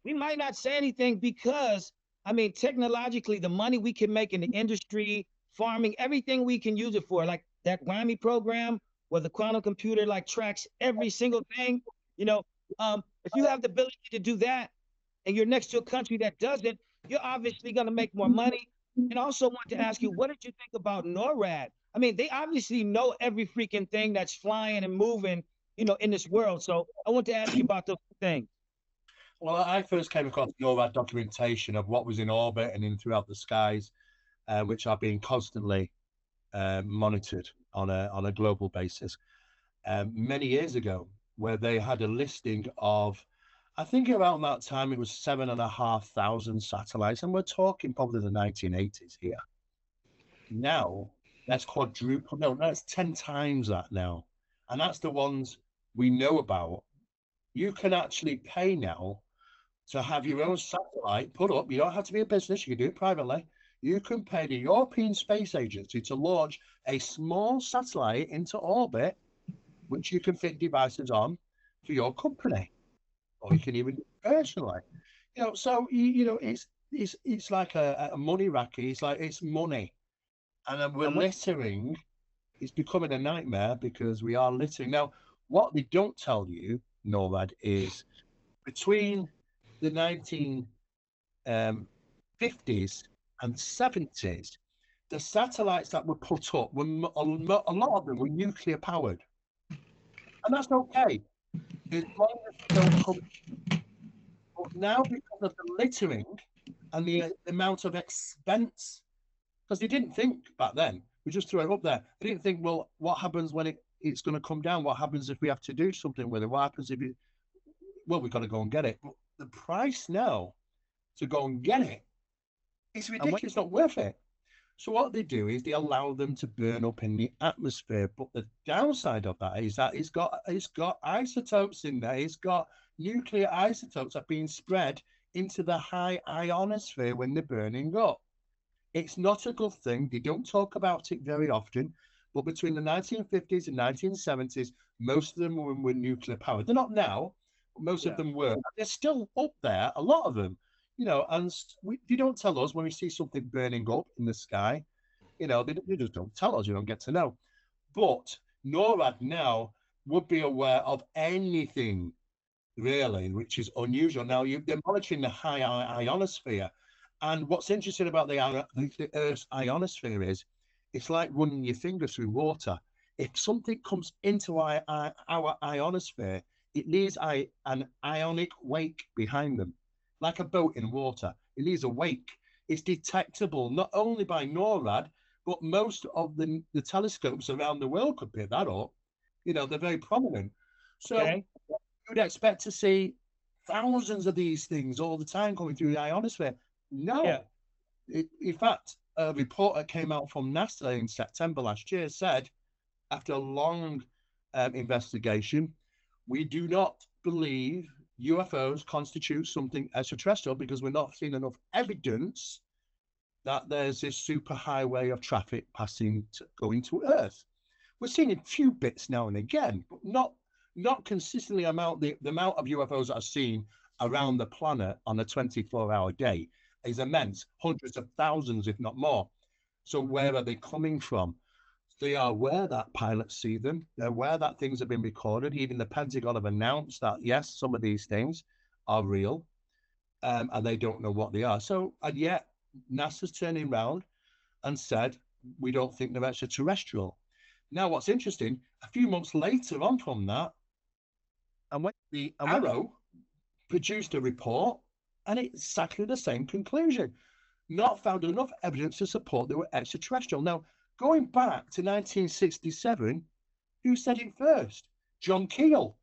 [SPEAKER 3] we might not say anything because, I mean, technologically, the money we can make in the industry, farming, everything we can use it for, like that Grammy program where the quantum computer like tracks every single thing, if you have the ability to do that and you're next to a country that doesn't, you're obviously going to make more money. And I also want to ask you, what did you think about NORAD? I mean, they obviously know every freaking thing that's flying and moving, in this world. So I want to ask you about those things.
[SPEAKER 2] Well, I first came across NORAD documentation of what was in orbit and in throughout the skies, which are being constantly monitored on a global basis. Many years ago, where they had a listing of, I think around that time it was 7,500 satellites, and we're talking probably the 1980s here. Now that's quadruple. No, that's 10 times that now, and that's the ones we know about. You can actually pay now to have your own satellite put up. You don't have to be a business. You can do it privately. You can pay the European Space Agency to launch a small satellite into orbit, which you can fit devices on for your company, or you can even do it personally. So it's like a money racket. It's money, and then we're littering. It's becoming a nightmare because we are littering. Now, what they don't tell you, NORAD, is between the 1950s and 70s, the satellites that were put up were a lot of them were nuclear powered, and that's okay as long as they don't come. But now, because of the littering and the amount of expense, because they didn't think back then, we just threw it up there. They didn't think, well, what happens when it's going to come down? What happens if we have to do something with it? What happens if we've got to go and get it? But the price now to go and get it is ridiculous. It's not worth it. So what they do is they allow them to burn up in the atmosphere. But the downside of that is that it's got isotopes in there. It's got nuclear isotopes that are being spread into the high ionosphere when they're burning up. It's not a good thing. They don't talk about it very often. But between the 1950s and 1970s, most of them were nuclear powered. They're not now, but most of them were. They're still up there, a lot of them. And they don't tell us when we see something burning up in the sky. They just don't tell us. You don't get to know. But NORAD now would be aware of anything, really, which is unusual. Now, they're monitoring the high ionosphere. And what's interesting about the Earth's ionosphere is it's like running your finger through water. If something comes into our ionosphere, it leaves an ionic wake behind them, like a boat in water. It leaves a wake. It's detectable not only by NORAD, but most of the telescopes around the world could pick that up. You know, they're very prominent. So
[SPEAKER 3] Okay.
[SPEAKER 2] you'd expect to see thousands of these things all the time coming through the ionosphere.
[SPEAKER 3] Yeah.
[SPEAKER 2] No. In fact, a report that came out from NASA in September last year said, after a long investigation, we do not believe UFOs constitute something extraterrestrial because we're not seeing enough evidence that there's this super highway of traffic going to Earth. We're seeing a few bits now and again, but not consistently the amount of UFOs that are seen around the planet on a 24-hour day is immense, hundreds of thousands, if not more. So where are they coming from? They are aware that pilots see them. They're aware that things have been recorded. Even the Pentagon have announced that, yes, some of these things are real, and they don't know what they are. So, and yet NASA's turning around and said, we don't think they're extraterrestrial. Now, what's interesting, a few months later on from that, the Arrow produced a report, and it's exactly the same conclusion. Not found enough evidence to support they were extraterrestrial. Now, going back to 1967, who said it first? John Keel.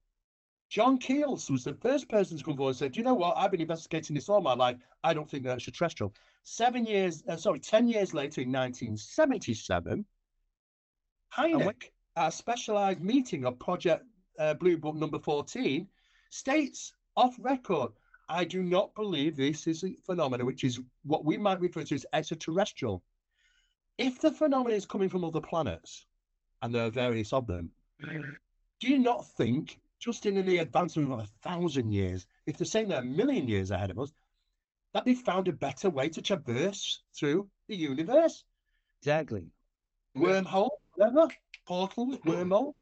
[SPEAKER 2] John Keel was the first person to come forward and said, you know what? I've been investigating this all my life. I don't think they're extraterrestrial. 10 years later in 1977, Hynek, at a specialized meeting of Project Blue Book number 14, states off record, I do not believe this is a phenomenon which is what we might refer to as extraterrestrial. If the phenomenon is coming from other planets, and there are various of them, do you not think, just in the advancement of 1,000 years, if they're saying they're a million years ahead of us, that they found a better way to traverse through the universe?
[SPEAKER 3] Exactly.
[SPEAKER 2] Wormhole, whatever, portal, wormhole.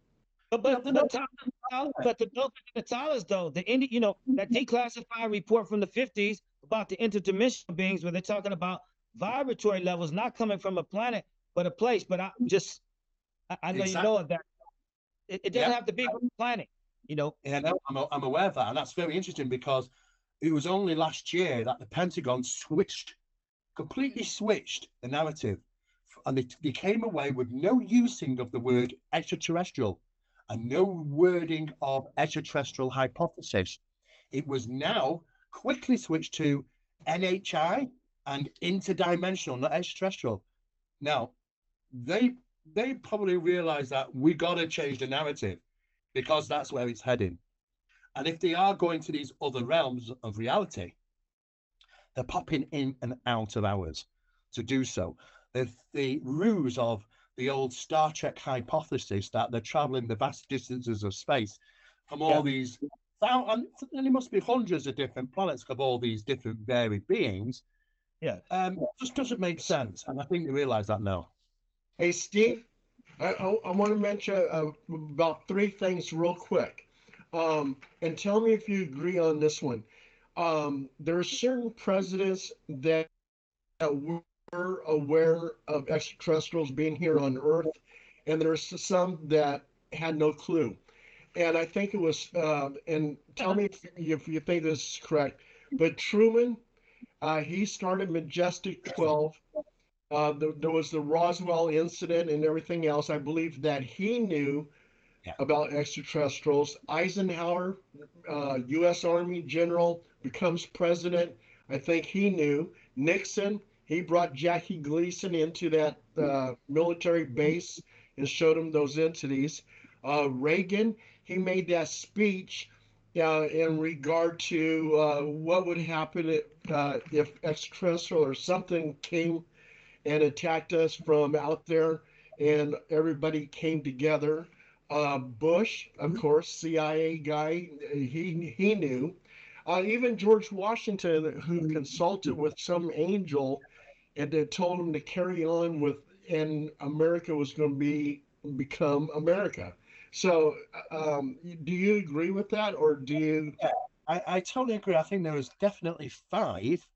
[SPEAKER 3] But the Natalis though, that declassified report from the 50s about the interdimensional beings, where they're talking about vibratory levels not coming from a planet but a place. But I know exactly. You know that it doesn't have to be from a planet.
[SPEAKER 2] Yeah, no, I'm aware of that, and that's very interesting because it was only last year that the Pentagon completely switched the narrative, and they came away with no using of the word extraterrestrial and no wording of extraterrestrial hypothesis. It was now quickly switched to NHI and interdimensional, not extraterrestrial. Now, they probably realize that we got to change the narrative because that's where it's heading. And if they are going to these other realms of reality, they're popping in and out of ours to do so. The ruse of the old Star Trek hypothesis that they're traveling the vast distances of space from all these, and there must be hundreds of different planets of all these different varied beings.
[SPEAKER 3] Yeah.
[SPEAKER 2] Just doesn't make sense. And I think they realize that now.
[SPEAKER 1] Hey, Steve, I want to mention about three things real quick. And tell me if you agree on this one. There are certain presidents that were aware of extraterrestrials being here on Earth, and there's some that had no clue. And I think it was, and tell me if you think this is correct, but Truman, he started Majestic 12. There was the Roswell incident and everything else. I believe that he knew about extraterrestrials. Eisenhower, U.S. Army general, becomes president. I think he knew. Nixon, he brought Jackie Gleason into that military base and showed him those entities. Reagan, he made that speech in regard to what would happen if extraterrestrial or something came and attacked us from out there, and everybody came together. Bush, of course, CIA guy, he knew. Even George Washington, who consulted with some angel and they told him to carry on with, and America was going to become America. So, do you agree with that, or do you?
[SPEAKER 2] Yeah, I totally agree. I think there was definitely five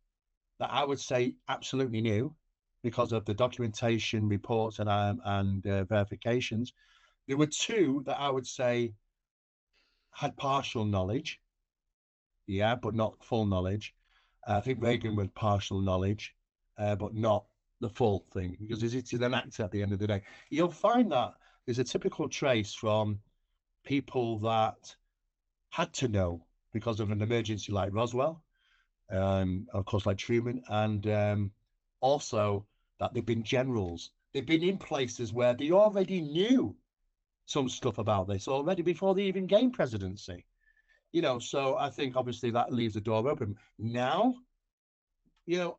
[SPEAKER 2] that I would say absolutely knew because of the documentation, reports, and verifications. There were two that I would say had partial knowledge, but not full knowledge. I think Reagan was partial knowledge, but not the full thing because it's an actor at the end of the day. You'll find that there's a typical trace from people that had to know because of an emergency like Roswell, of course, like Truman, and also that they've been generals. They've been in places where they already knew some stuff about this already before they even gained presidency. So I think obviously that leaves the door open. Now,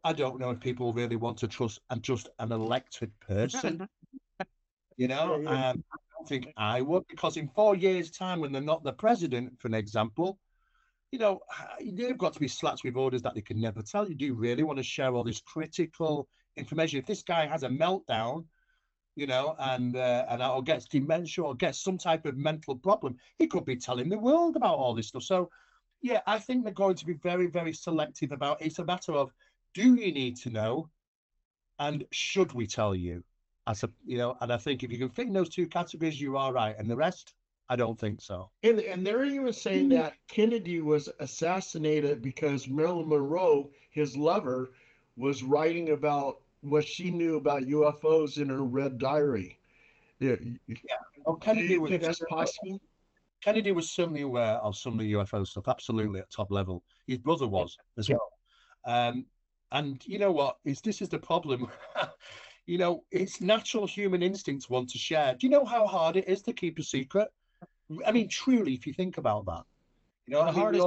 [SPEAKER 2] I don't know if people really want to trust and just an elected person. I don't think I would, because in 4 years' time, when they're not the president, for an example, they've got to be slats with orders that they can never tell you. Do you really want to share all this critical information? If this guy has a meltdown, and or gets dementia or gets some type of mental problem, he could be telling the world about all this stuff. So, yeah, I think they're going to be very, very selective about it. It's a matter of, do you need to know, and should we tell you? And I think if you can fit in those two categories, you are right, and the rest, I don't think so.
[SPEAKER 1] And they're even saying that Kennedy was assassinated because Marilyn Monroe, his lover, was writing about what she knew about UFOs in her red diary. Yeah.
[SPEAKER 2] Oh,
[SPEAKER 1] Do you think that's possible?
[SPEAKER 2] Kennedy was certainly aware of some of the UFO stuff, absolutely at top level. His brother was as well. And you know what? This is the problem. It's natural human instinct to want to share. Do you know how hard it is to keep a secret? I mean, truly, if you think about that,
[SPEAKER 3] the hardest.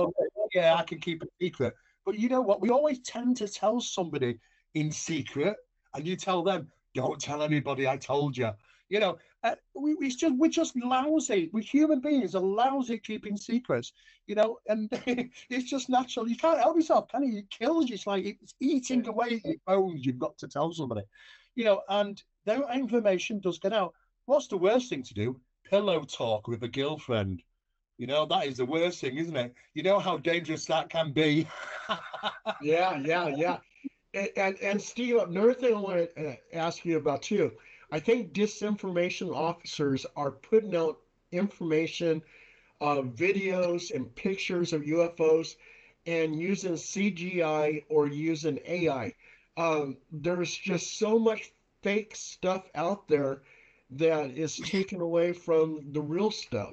[SPEAKER 2] Yeah, I can keep a secret. But you know what? We always tend to tell somebody in secret, and you tell them, "Don't tell anybody I told you." We're just lousy. We human beings are lousy at keeping secrets. And it's just natural. You can't help yourself, can you? It kills you. It's like it's eating away at your bones. You've got to tell somebody. And that information does get out. What's the worst thing to do? Pillow talk with a girlfriend. That is the worst thing, isn't it? You know how dangerous that can be.
[SPEAKER 1] Yeah. And Steve, another thing I want to ask you about too. I think disinformation officers are putting out information, videos and pictures of UFOs, and using CGI or using AI. There's just so much fake stuff out there that is taken away from the real stuff.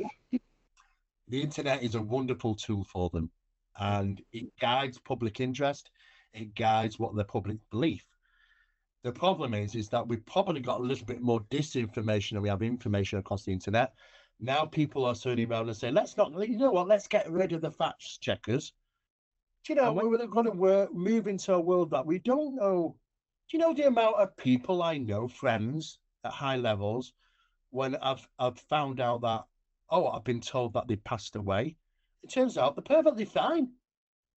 [SPEAKER 2] The internet is a wonderful tool for them, and it guides public interest. It guides what the public belief. The problem is that we've probably got a little bit more disinformation than we have information across the internet. Now people are turning around and saying, let's get rid of the fact checkers. We're going to move into a world that we don't know. Do you know the amount of people I know, friends at high levels, when I've found out that, I've been told that they passed away. It turns out they're perfectly fine.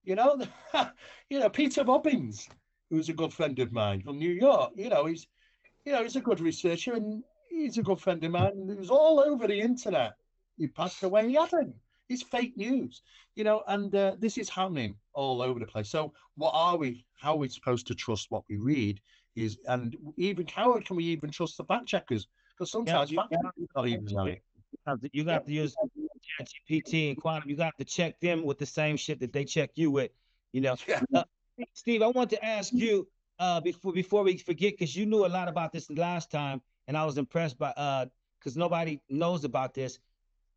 [SPEAKER 2] Peter Bobbins, who's a good friend of mine from New York, he's a good researcher and he's a good friend of mine. He was all over the internet. He passed away. He hadn't. It's fake news, and this is happening all over the place. So how are we supposed to trust what we read and even how can we even trust the fact checkers? Because sometimes you not even know it.
[SPEAKER 3] You got to use ChatGPT and Quantum. You got to check them with the same shit that they check you with. Yeah. Steve, I want to ask you before we forget, because you knew a lot about this last time, and I was impressed by because nobody knows about this.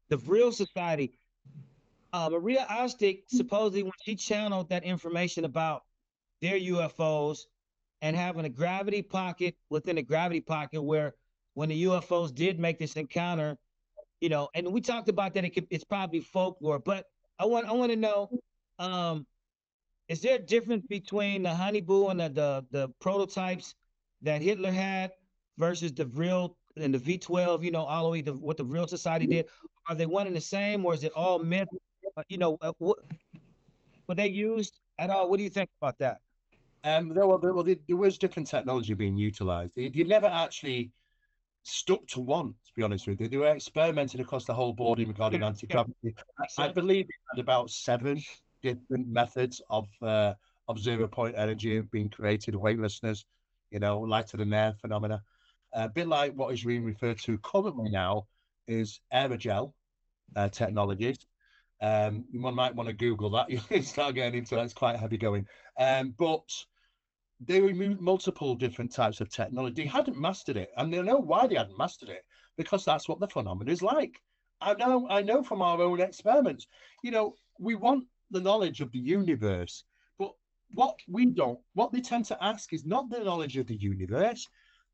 [SPEAKER 3] The Real Society. Maria Ostic, supposedly when she channeled that information about their UFOs and having a gravity pocket within a gravity pocket where when the UFOs did make this encounter, and we talked about that it's probably folklore, but I want to know, is there a difference between the Honey Boo and the prototypes that Hitler had versus the real and the V12, all the way to what the Real Society did? Are they one and the same, or is it all myth? What were they used at all? What do you think about that?
[SPEAKER 2] There was different technology being utilized. You never actually stuck to one, to be honest with you. They were experimenting across the whole board regarding anti-gravity. I believe it had about 7 different methods of 0-point energy being created, weightlessness, lighter than air phenomena. A bit like what is being referred to currently now is aerogel technologies. You might want to Google that. You start getting into that. It's quite heavy going. But they removed multiple different types of technology. They hadn't mastered it, and they know why they hadn't mastered it, because that's what the phenomenon is like. I know from our own experiments. We want the knowledge of the universe, but what they tend to ask is not the knowledge of the universe.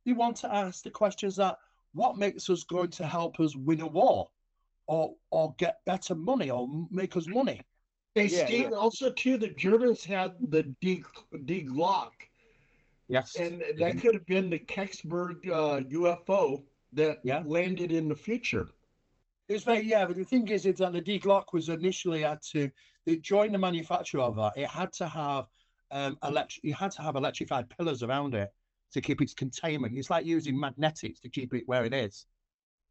[SPEAKER 2] They want to ask the questions that what makes us going to help us win a war, or get better money, or make us money.
[SPEAKER 1] Hey,
[SPEAKER 3] Yeah, yeah.
[SPEAKER 1] Steve, also too, the Germans had the D Glock,
[SPEAKER 2] Yes.
[SPEAKER 1] and that could have been the Kecksburg UFO that
[SPEAKER 2] Yeah.
[SPEAKER 1] landed in the future.
[SPEAKER 2] It's very, yeah, but the thing is that the D Glock was initially had to join the manufacture of that. It had to have you had to have electrified pillars around it to keep its containment. It's like using magnetics to keep it where it is,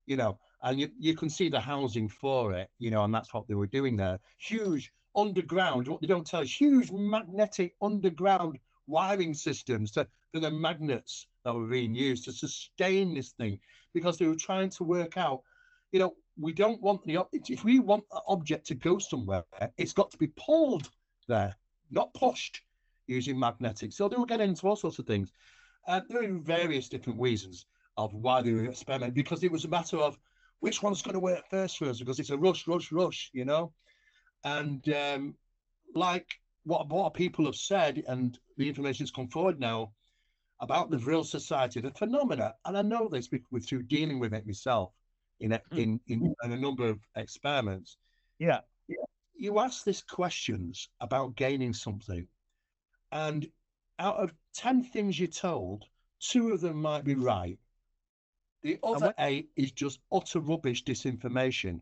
[SPEAKER 2] and you can see the housing for it, and that's what they were doing there. Huge underground, what they don't tell us, huge magnetic underground wiring systems to the magnets that were being used to sustain this thing, because they were trying to work out, we don't want if we want the object to go somewhere, it's got to be pulled there, not pushed using magnetics. So they were getting into all sorts of things. There were various different reasons of why they were experimenting, because it was a matter of which one's going to work first for us, because it's a rush, And like what people have said, and the information has come forward now about the Vril Society, the phenomena, and I know this through dealing with it myself in a number of experiments.
[SPEAKER 3] Yeah.
[SPEAKER 2] You ask these questions about gaining something, and out of 10 things you're told, 2 of them might be right. The other 8 is just utter rubbish disinformation.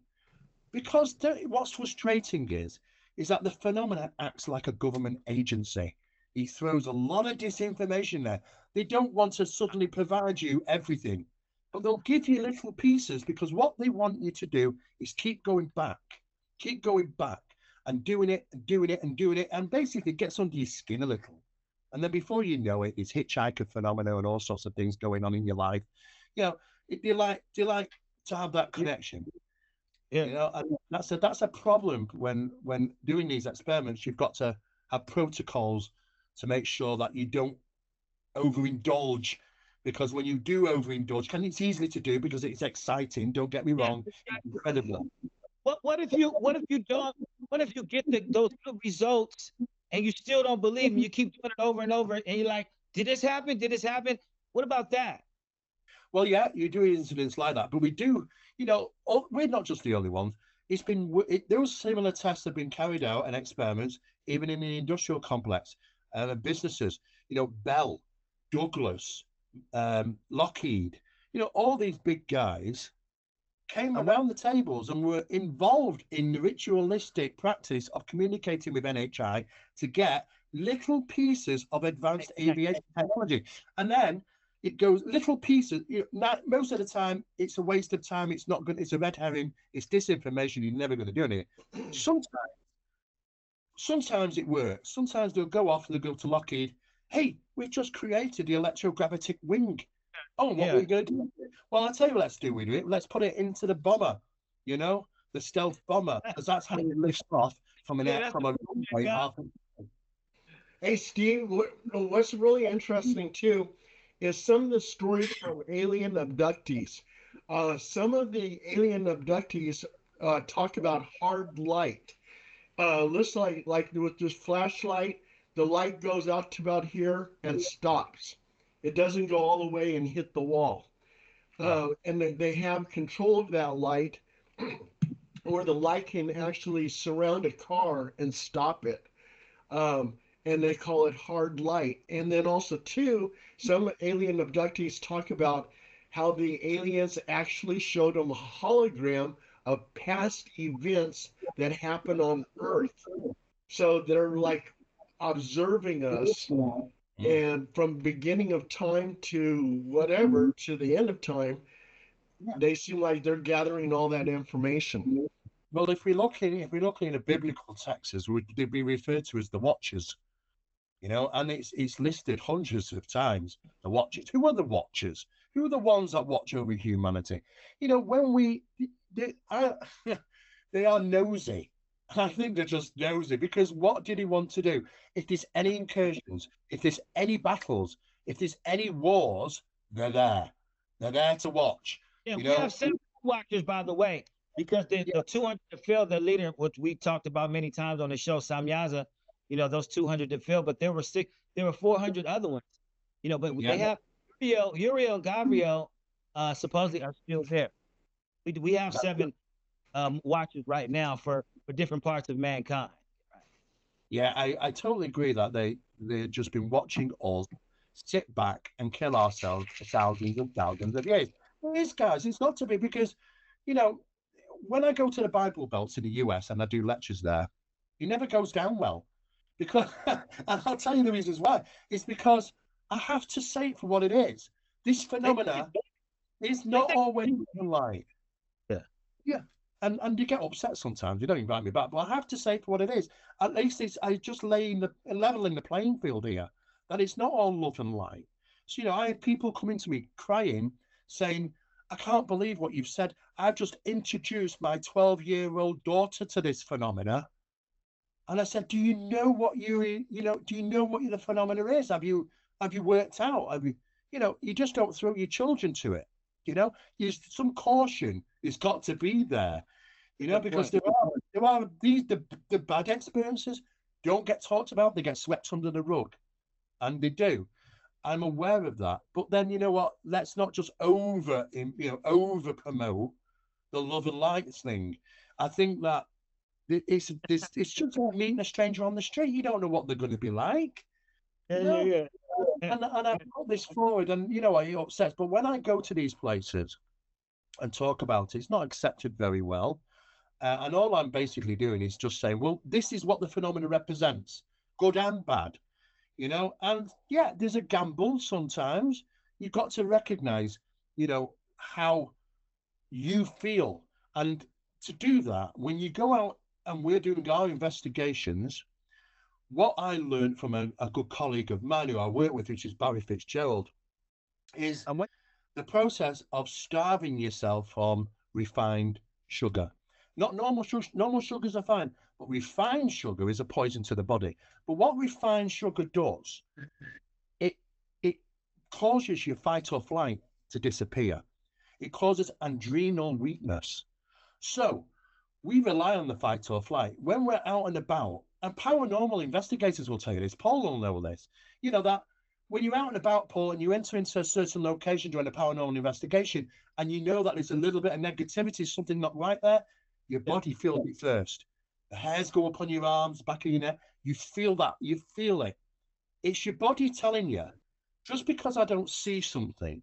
[SPEAKER 2] Because what's frustrating is that the phenomena acts like a government agency. He throws a lot of disinformation there. They don't want to suddenly provide you everything, but they'll give you little pieces, because what they want you to do is keep going back, and doing it, and basically gets under your skin a little. And then before you know it, it's hitchhiker phenomena and all sorts of things going on in your life. They like to have that connection.
[SPEAKER 3] Yeah.
[SPEAKER 2] And that's a problem when doing these experiments. You've got to have protocols to make sure that you don't overindulge, because when you do overindulge, and it's easy to do because it's exciting, don't get me wrong, it's incredible.
[SPEAKER 3] What if you get those good results and you still don't believe them? You keep doing it over and over, and you're like, did this happen? Did this happen? What about that?
[SPEAKER 2] Well, yeah, you do incidents like that, but we do, we're not just the only ones. Those similar tests have been carried out and experiments even in the industrial complex, businesses, Bell, Douglas, Lockheed, all these big guys came around the tables and were involved in the ritualistic practice of communicating with NHI to get little pieces of advanced aviation technology. And then it goes little pieces. Most of the time, it's a waste of time. It's not good. It's a red herring. It's disinformation. You're never going to do anything. Sometimes it works. Sometimes they'll go off and they'll go to Lockheed. Hey, we've just created the electrogravitic wing. Oh, what are we going to do? Well, I'll tell you what let's do with it. Let's put it into the bomber, the stealth bomber, because that's how it lifts off from a runway.
[SPEAKER 1] Hey, Steve, what's really interesting too is some of the stories from alien abductees. Some of the alien abductees talk about hard light. Looks like with this flashlight, the light goes out to about here and stops. It doesn't go all the way and hit the wall. And they have control of that light, or the light can actually surround a car and stop it. And they call it hard light. And then also, too, some alien abductees talk about how the aliens actually showed them a hologram of past events that happened on Earth. So they're like observing us, and from beginning of time to whatever to the end of time, they seem like they're gathering all that information.
[SPEAKER 2] Well, if we're looking in a biblical texts, they'd be referred to as the Watchers, and it's listed hundreds of times. The Watchers. Who are the Watchers? Who are the ones that watch over humanity? When they are nosy. And I think they're just nosy because what did he want to do? If there's any incursions, if there's any battles, if there's any wars, they're there. They're there to watch.
[SPEAKER 3] Yeah,
[SPEAKER 2] You
[SPEAKER 3] we
[SPEAKER 2] know,
[SPEAKER 3] have several watchers, by the way, because
[SPEAKER 2] yeah,
[SPEAKER 3] the 200 to fill, the leader, which we talked about many times on the show, Samyaza, those 200 to fill, but there were 400 other ones, but
[SPEAKER 2] yeah,
[SPEAKER 3] they have Uriel, and Gabriel, supposedly are still there. We have seven watchers right now for different parts of mankind.
[SPEAKER 2] yeah. I totally agree that they've just been watching us sit back and kill ourselves for thousands and thousands of years. It is, guys. It's not to be because, you know, when I go to the Bible Belt in the US and I do lectures there, it never goes down well because, and I'll tell you the reasons why. It's because I have to say it for what it is. This phenomena is not always light.
[SPEAKER 3] Yeah.
[SPEAKER 2] Yeah. And you get upset sometimes. You don't invite me back, but I have to say it for what it is. At least I just laying the leveling the playing field here. That it's not all love and light. So I had people coming to me crying, saying, "I can't believe what you've said. I've just introduced my 12-year-old daughter to this phenomena." And I said, "Do you know what do you know what the phenomena is? Have you worked out? You just don't throw your children to it. Some caution has got to be there,
[SPEAKER 3] Good
[SPEAKER 2] because
[SPEAKER 3] point.
[SPEAKER 2] there are the bad experiences don't get talked about, they get swept under the rug, and they do. I'm aware of that. But then you know what? Let's not just over promote the love and lights thing. I think that it's just like meeting a stranger on the street. You don't know what they're going to be like,
[SPEAKER 3] Yeah,
[SPEAKER 2] you
[SPEAKER 3] yeah,
[SPEAKER 2] know.
[SPEAKER 3] yeah. Yeah.
[SPEAKER 2] And I put this forward, and it upsets. But when I go to these places and talk about it, it's not accepted very well. And all I'm basically doing is just saying, well, this is what the phenomena represents, good and bad. And yeah, there's a gamble sometimes. You've got to recognize, how you feel. And to do that, when you go out and we're doing our investigations, what I learned from a good colleague of mine who I work with, which is Barry Fitzgerald, is
[SPEAKER 3] And what
[SPEAKER 2] the process of starving yourself from refined sugar. Not normal sugars are fine, but refined sugar is a poison to the body. But what refined sugar does, it it causes your fight or flight to disappear. It causes adrenal weakness. So we rely on the fight or flight when we're out and about. And paranormal investigators will tell you this. Paul will know this. That when you're out and about, Paul, and you enter into a certain location during a paranormal investigation, and you know that there's a little bit of negativity, something not right there, your body feels it first. The hairs go up on your arms, back of your neck. You feel that. You feel it. It's your body telling you, just because I don't see something,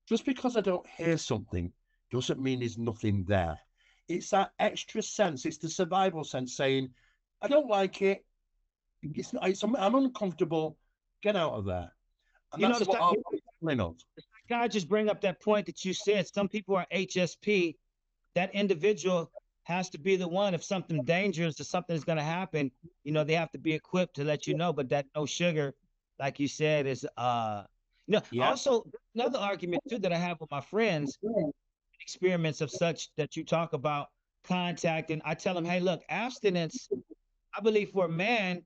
[SPEAKER 2] just because I don't hear something, doesn't mean there's nothing there. It's that extra sense. It's the survival sense saying, I don't like it. I'm uncomfortable. Get out of there. And
[SPEAKER 3] you know,
[SPEAKER 2] that's
[SPEAKER 3] the
[SPEAKER 2] what our body's telling us.
[SPEAKER 3] guy just bring up that point that you said. Some people are HSP. That individual has to be the one. If something dangerous or something is going to happen, they have to be equipped to let you know. But that no sugar, like you said, is
[SPEAKER 2] Yeah.
[SPEAKER 3] Also another argument too that I have with my friends, experiments of such that you talk about contact, and I tell them, hey, look, abstinence, I believe for a man,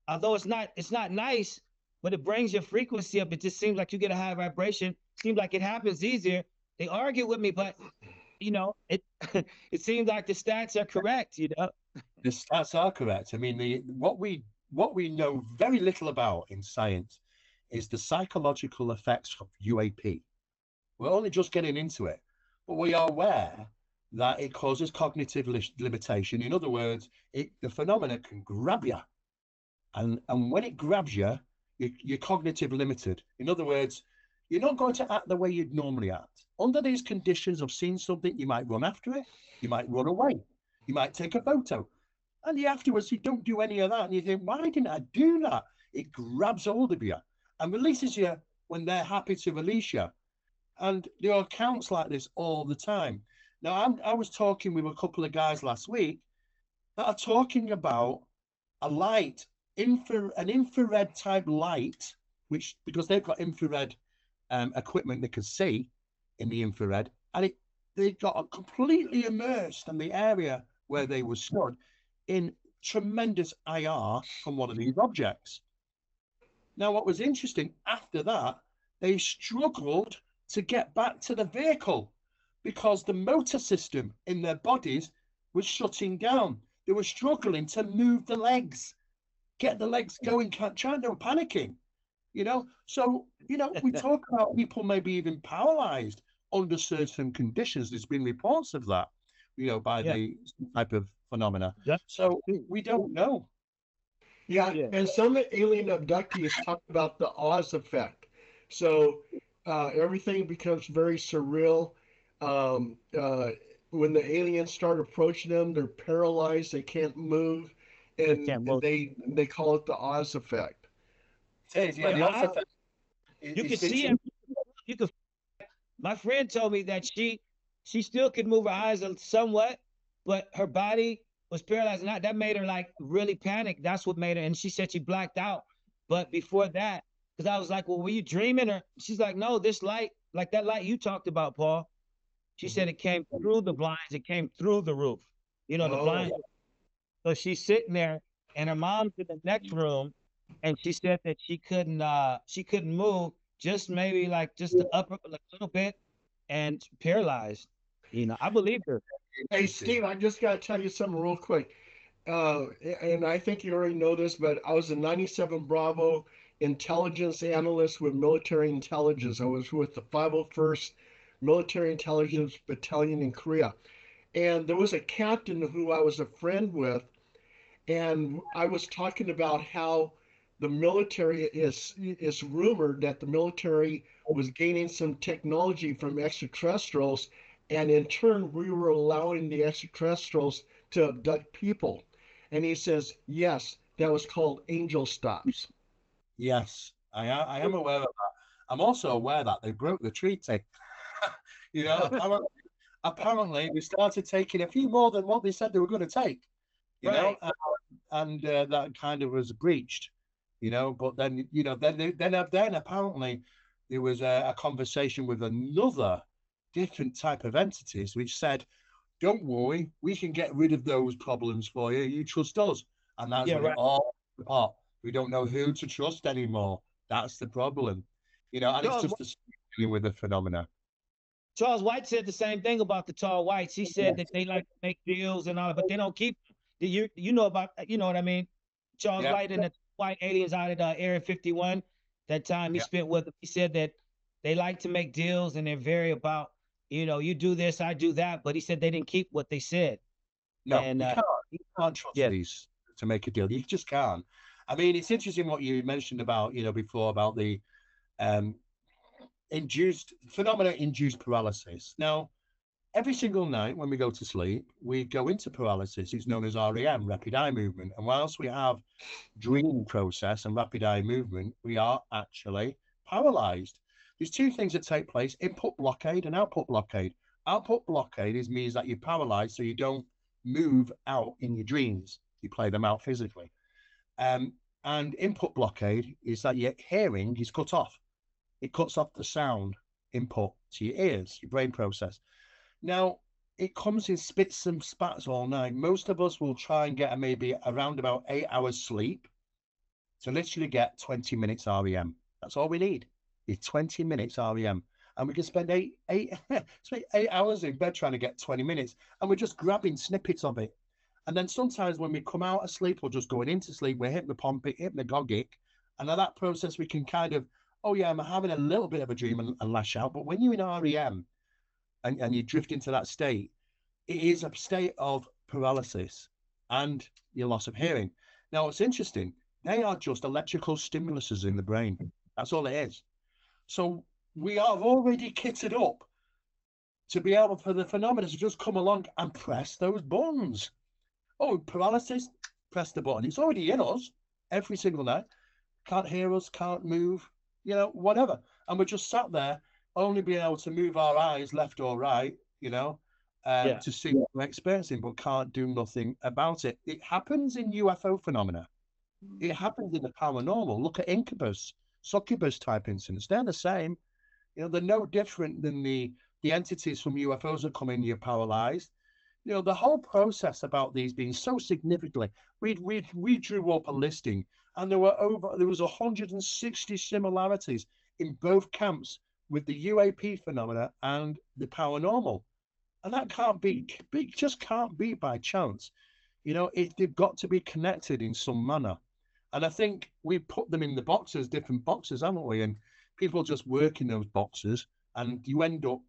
[SPEAKER 3] although it's not nice, but it brings your frequency up. It just seems like you get a high vibration. Seems like it happens easier. They argue with me, but it it seems like the stats are correct.
[SPEAKER 2] The stats are correct. I mean, what we know very little about in science is the psychological effects of UAP. We're only just getting into it, but we are aware that it causes cognitive limitation. In other words, the phenomena can grab you, and when it grabs you, you're cognitive limited. In other words, you're not going to act the way you'd normally act. Under these conditions of seeing something, you might run after it, you might run away, you might take a photo, and afterwards you don't do any of that, and you think, why didn't I do that? It grabs hold of you and releases you when they're happy to release you. And there are accounts like this all the time. Now, I was talking with a couple of guys last week that are talking about a light, an infrared type light, which because they've got infrared equipment they can see in the infrared, and they got completely immersed in the area where they were stood in tremendous IR from one of these objects. Now, what was interesting after that, they struggled to get back to the vehicle because the motor system in their bodies was shutting down. They were struggling to move the legs, get the legs going, trying to panicking, So, we talk about people maybe even paralyzed under certain conditions. There's been reports of that, by the type of phenomena.
[SPEAKER 3] Yeah.
[SPEAKER 2] So we don't know.
[SPEAKER 1] Yeah,
[SPEAKER 3] Yeah.
[SPEAKER 1] and some alien abductees talk about the Oz effect. So everything becomes very surreal. Um, uh, when the aliens start approaching them, they're paralyzed, they can't move, and
[SPEAKER 3] Can't move.
[SPEAKER 1] they call it the Oz effect.
[SPEAKER 2] It is, yeah.
[SPEAKER 3] But
[SPEAKER 2] The Oz effect
[SPEAKER 3] you
[SPEAKER 2] is
[SPEAKER 3] can see it. You can. My friend told me that she still could move her eyes somewhat, but her body was paralyzed. And that made her like really panic. That's what made her. And she said she blacked out. But before that, because I was like, "Well, were you dreaming?" Or she's like, "No, this light, like that light you talked about, Paul." She said it came through the blinds. It came through the roof. The
[SPEAKER 1] Oh,
[SPEAKER 3] blinds. So she's sitting there, and her mom's in the next room, and she said that she couldn't move, just maybe like just the upper like a little bit, and paralyzed. I believe her.
[SPEAKER 1] hey, Steve, I just got to tell you something real quick. Uh, and I think you already know this, but I was a 97 Bravo intelligence analyst with military intelligence. I was with the 501st Military Intelligence Battalion in Korea. And there was a captain who I was a friend with, and I was talking about how the military is rumored that the military was gaining some technology from extraterrestrials, and in turn we were allowing the extraterrestrials to abduct people. And he says, yes, that was called angel stops.
[SPEAKER 2] Yes, I am aware of that. I'm also aware that they broke the treaty. Apparently we started taking a few more than what they said they were going to take.
[SPEAKER 3] Right.
[SPEAKER 2] And that kind of was breached. But then apparently there was a conversation with another different type of entities which said, "Don't worry, we can get rid of those problems for you. You trust us." And that's
[SPEAKER 3] Yeah,
[SPEAKER 2] when it
[SPEAKER 3] right.
[SPEAKER 2] all fell apart. We don't know who to trust anymore. That's the problem. And it's
[SPEAKER 3] Charles,
[SPEAKER 2] just the dealing with the phenomena.
[SPEAKER 3] Charles White said the same thing about the tall whites. He said that they like to make deals and all, but they don't keep. You know about what I mean? Charles
[SPEAKER 2] Yeah,
[SPEAKER 3] White and the white aliens out at Area 51. That time he
[SPEAKER 2] yeah.
[SPEAKER 3] spent with them, he said that they like to make deals and they're very about, you do this, I do that. But he said they didn't keep what they said.
[SPEAKER 2] No,
[SPEAKER 3] And
[SPEAKER 2] you can't. You can't trust
[SPEAKER 3] yeah,
[SPEAKER 2] these to make a deal. You just can't. I mean, it's interesting what you mentioned about, before about the um, induced paralysis. Now, every single night when we go to sleep, we go into paralysis. It's known as REM, rapid eye movement. And whilst we have dream process and rapid eye movement, we are actually paralyzed. There's two things that take place: input blockade and output blockade. Output blockade means that you're paralyzed, so you don't move out in your dreams. You play them out physically. Um, and input blockade is that your hearing is cut off. It cuts off the sound input to your ears, your brain process. Now, it comes in spits and spats all night. Most of us will try and get maybe around about 8 hours sleep to literally get 20 minutes REM. That's all we need is 20 minutes REM. And we can spend spend 8 hours in bed trying to get 20 minutes. And we're just grabbing snippets of it. And then sometimes when we come out of sleep or just going into sleep, we're hypnagogic. And at that process, we can kind of, oh yeah, I'm having a little bit of a dream and lash out. But when you're in REM and you drift into that state, it is a state of paralysis and your loss of hearing. Now, what's interesting, they are just electrical stimuluses in the brain. That's all it is. So we are already kitted up to be able for the phenomena to just come along and press those buttons. Oh, paralysis, press the button. It's already in us every single night. Can't hear us, can't move, whatever. And we're just sat there, only being able to move our eyes left or right,
[SPEAKER 3] yeah,
[SPEAKER 2] to see what we're experiencing, but can't do nothing about it. It happens in UFO phenomena. It happens in the paranormal. Look at incubus, succubus type incidents. They're the same. They're no different than the entities from UFOs that come in, you're paralyzed. You know, the whole process about these being so significantly, we drew up a listing, and there was 160 similarities in both camps with the UAP phenomena and the paranormal, and that can't be just can't be by chance. You know, they've got to be connected in some manner. And I think we put them in the boxes, different boxes, haven't we? And people just work in those boxes, and you end up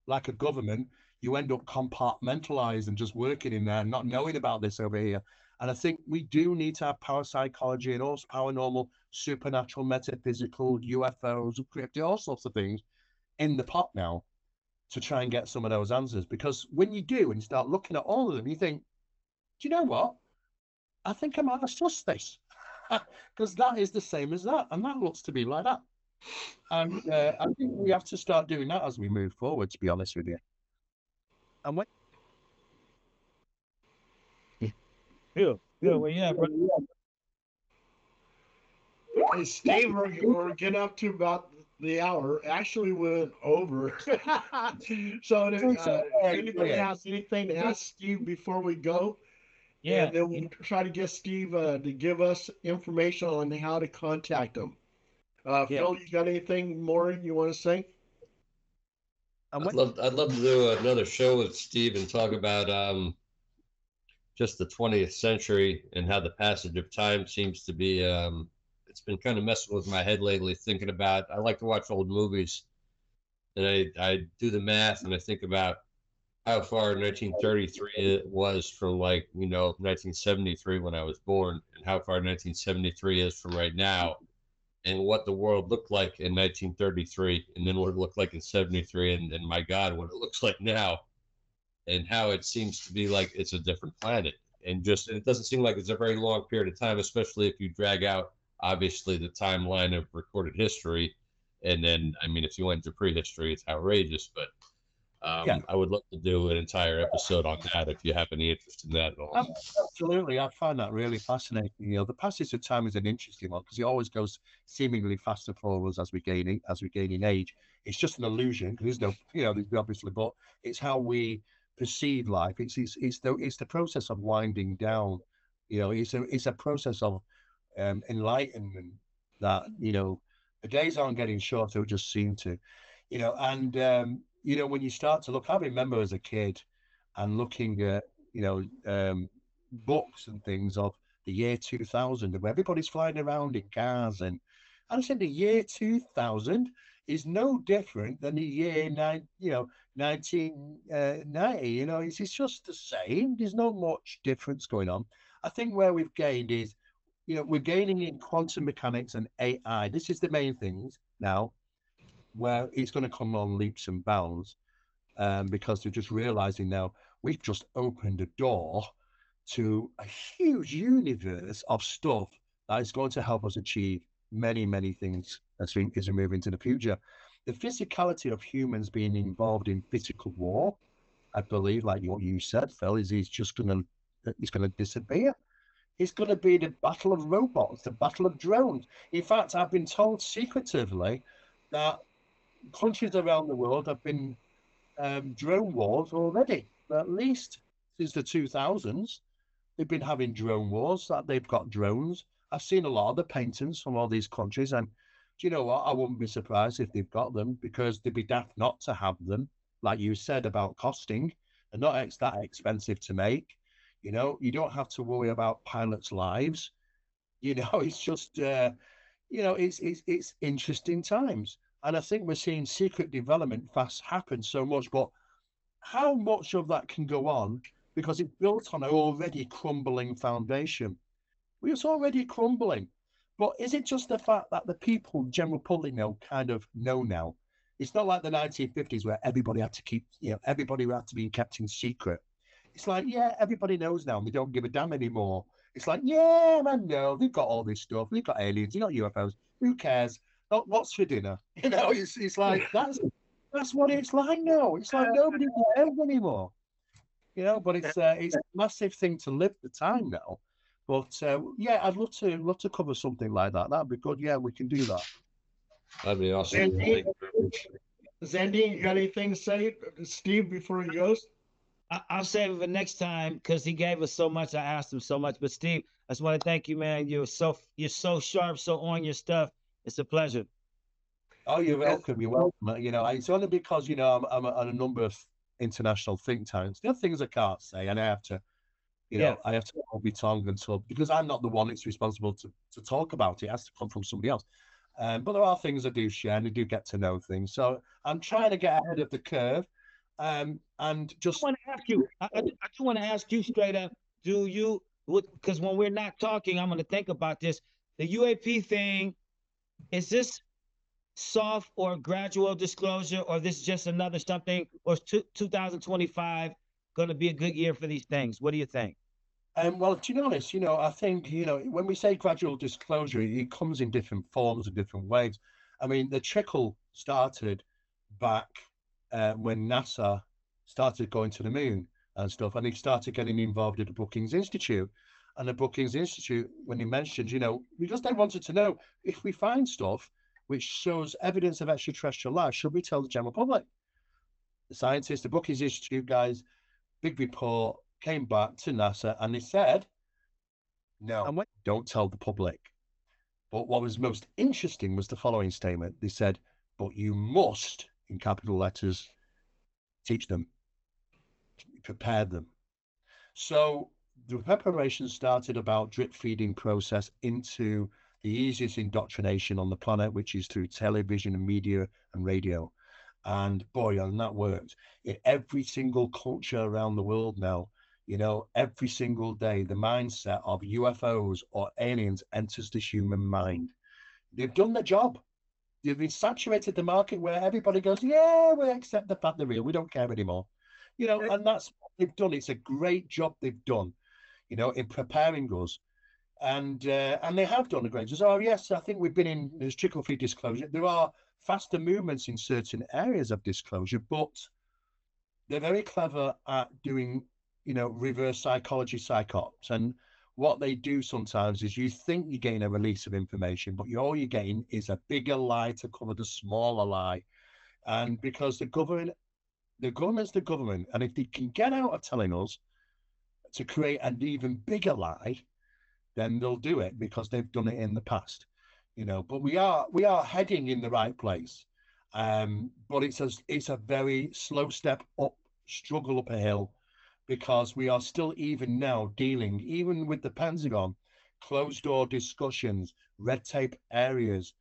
[SPEAKER 2] like a government, you end up compartmentalized and just working in there, not knowing about this over here. And I think we do need to have parapsychology and also paranormal, supernatural, metaphysical, UFOs, cryptid, all sorts of things in the pot now to try and get some of those answers. Because when you do and you start looking at all of them, you think, do you know what? I think I might have trust this because that is the same as that, and that looks to be like that. And I think we have to start doing that as we move forward. To be honest with you, and when
[SPEAKER 3] Well, yeah, bro.
[SPEAKER 1] Hey, Steve, we're getting up to about the hour. Actually, went over. So, anybody has anything to ask Steve before we go?
[SPEAKER 3] Yeah,
[SPEAKER 1] And then we'll try to get Steve to give us information on how to contact him.
[SPEAKER 3] yeah.
[SPEAKER 1] Phil, you got anything more you want to say?
[SPEAKER 3] And
[SPEAKER 4] I'd love to do another show with Steve and talk about just the 20th century and how the passage of time seems to be. It's been kind of messing with my head lately, thinking about. I like to watch old movies, and I do the math and I think about how far 1933 it was from, like, 1973 when I was born, and how far 1973 is from right now, and what the world looked like in 1933, and then what it looked like in 73, and my God, what it looks like now, and how it seems to be like it's a different planet. And it doesn't seem like it's a very long period of time, especially if you drag out, obviously, the timeline of recorded history. And then, I mean, if you went to prehistory, it's outrageous, but
[SPEAKER 2] yeah,
[SPEAKER 4] I would love to do an entire episode on that if you have any interest in that at all.
[SPEAKER 2] absolutely, I find that really fascinating. You know, the passage of time is an interesting one because it always goes seemingly faster for us as we gain in age. It's just an illusion. There's no, there's obviously, but it's how we perceive life. It's the process of winding down. You know, it's a process of enlightenment that the days aren't getting shorter; it just seem to. And when you start to look, I remember as a kid and looking at books and things of the year 2000, where everybody's flying around in cars, and I said the year 2000 is no different than the year 1990. It's just the same. There's not much difference going on. I think where we've gained is, we're gaining in quantum mechanics and AI. This is the main things now, where it's going to come on leaps and bounds, because they're just realizing now we've just opened a door to a huge universe of stuff that is going to help us achieve many, many things as we move into the future. The physicality of humans being involved in physical war, I believe, like what you said, Phil, is it's going to disappear. It's going to be the battle of robots, the battle of drones. In fact, I've been told secretively that countries around the world have been drone wars already. At least since the 2000s, they've been having drone wars, that they've got drones. I've seen a lot of the paintings from all these countries, and do you know what? I wouldn't be surprised if they've got them, because they'd be daft not to have them, like you said about costing. They're not that expensive to make. You don't have to worry about pilots' lives. It's just it's interesting times. And I think we're seeing secret development fast happen so much, but how much of that can go on, because it's built on an already crumbling foundation? Well, it's already crumbling. But is it just the fact that the people, general public, kind of know now? It's not like the 1950s where everybody had to everybody had to be kept in secret. It's like, yeah, everybody knows now and they don't give a damn anymore. It's like, yeah, man, no, they've got all this stuff. They've got aliens, they've got UFOs. Who cares? What's for dinner? It's like that's what it's like now. It's like nobody cares anymore. But it's a massive thing to live the time now. But yeah, I'd love to cover something like that. That'd be good. Yeah, we can do that.
[SPEAKER 4] That'd be awesome.
[SPEAKER 1] Zandine, you got anything to say, Steve, before he goes?
[SPEAKER 3] I'll save it for next time because he gave us so much. I asked him so much. But Steve, I just want to thank you, man. You're so sharp, so on your stuff. It's a pleasure.
[SPEAKER 2] Oh, you're
[SPEAKER 1] And
[SPEAKER 2] welcome. You're welcome. You know, it's only because I'm on a number of international think tanks. There are things I can't say, and I have to,
[SPEAKER 3] Yeah.
[SPEAKER 2] I have to hold my tongue until because I'm not the one that's responsible to talk about it. It has to come from somebody else. But there are things I do share, and I do get to know things. So I'm trying to get ahead of the curve, and
[SPEAKER 3] I
[SPEAKER 2] just
[SPEAKER 3] want to ask you. I do want to ask you straight up. Do you? Because when we're not talking, I'm going to think about this. The UAP thing, is this soft or gradual disclosure, or this is just another something, or is 2025 going to be a good year for these things? What do you think?
[SPEAKER 2] Well, to be honest, I think, when we say gradual disclosure, it comes in different forms and different ways. I mean, the trickle started back when NASA started going to the moon and stuff, and he started getting involved at the Brookings Institute. And the Brookings Institute, when he mentioned, because they wanted to know if we find stuff which shows evidence of extraterrestrial life, should we tell the general public? The scientists, the Brookings Institute guys, big report, came back to NASA and they said, no,
[SPEAKER 3] And what?
[SPEAKER 2] don't tell the public. But what was most interesting was the following statement. They said, but you must, in capital letters, teach them, prepare them. So the preparation started about drip feeding process into the easiest indoctrination on the planet, which is through television and media and radio. And boy, and that worked in every single culture around the world now. Every single day, the mindset of UFOs or aliens enters the human mind. They've done their job. They've been saturated the market where everybody goes, yeah, we accept the fact they're real. We don't care anymore. And that's what they've done. It's a great job they've done, in preparing us. And they have done a great job. So, yes, I think we've been in this trickle-free disclosure. There are faster movements in certain areas of disclosure, but they're very clever at doing, reverse psychology psyops. And what they do sometimes is you think you're getting a release of information, but all you're getting is a bigger lie to cover the smaller lie. And because the government's the government, and if they can get out of telling us to create an even bigger lie, then they'll do it because they've done it in the past. But we are heading in the right place. But it's a very slow step up, struggle up a hill, because we are still even now dealing, even with the Pentagon, closed door discussions, red tape areas,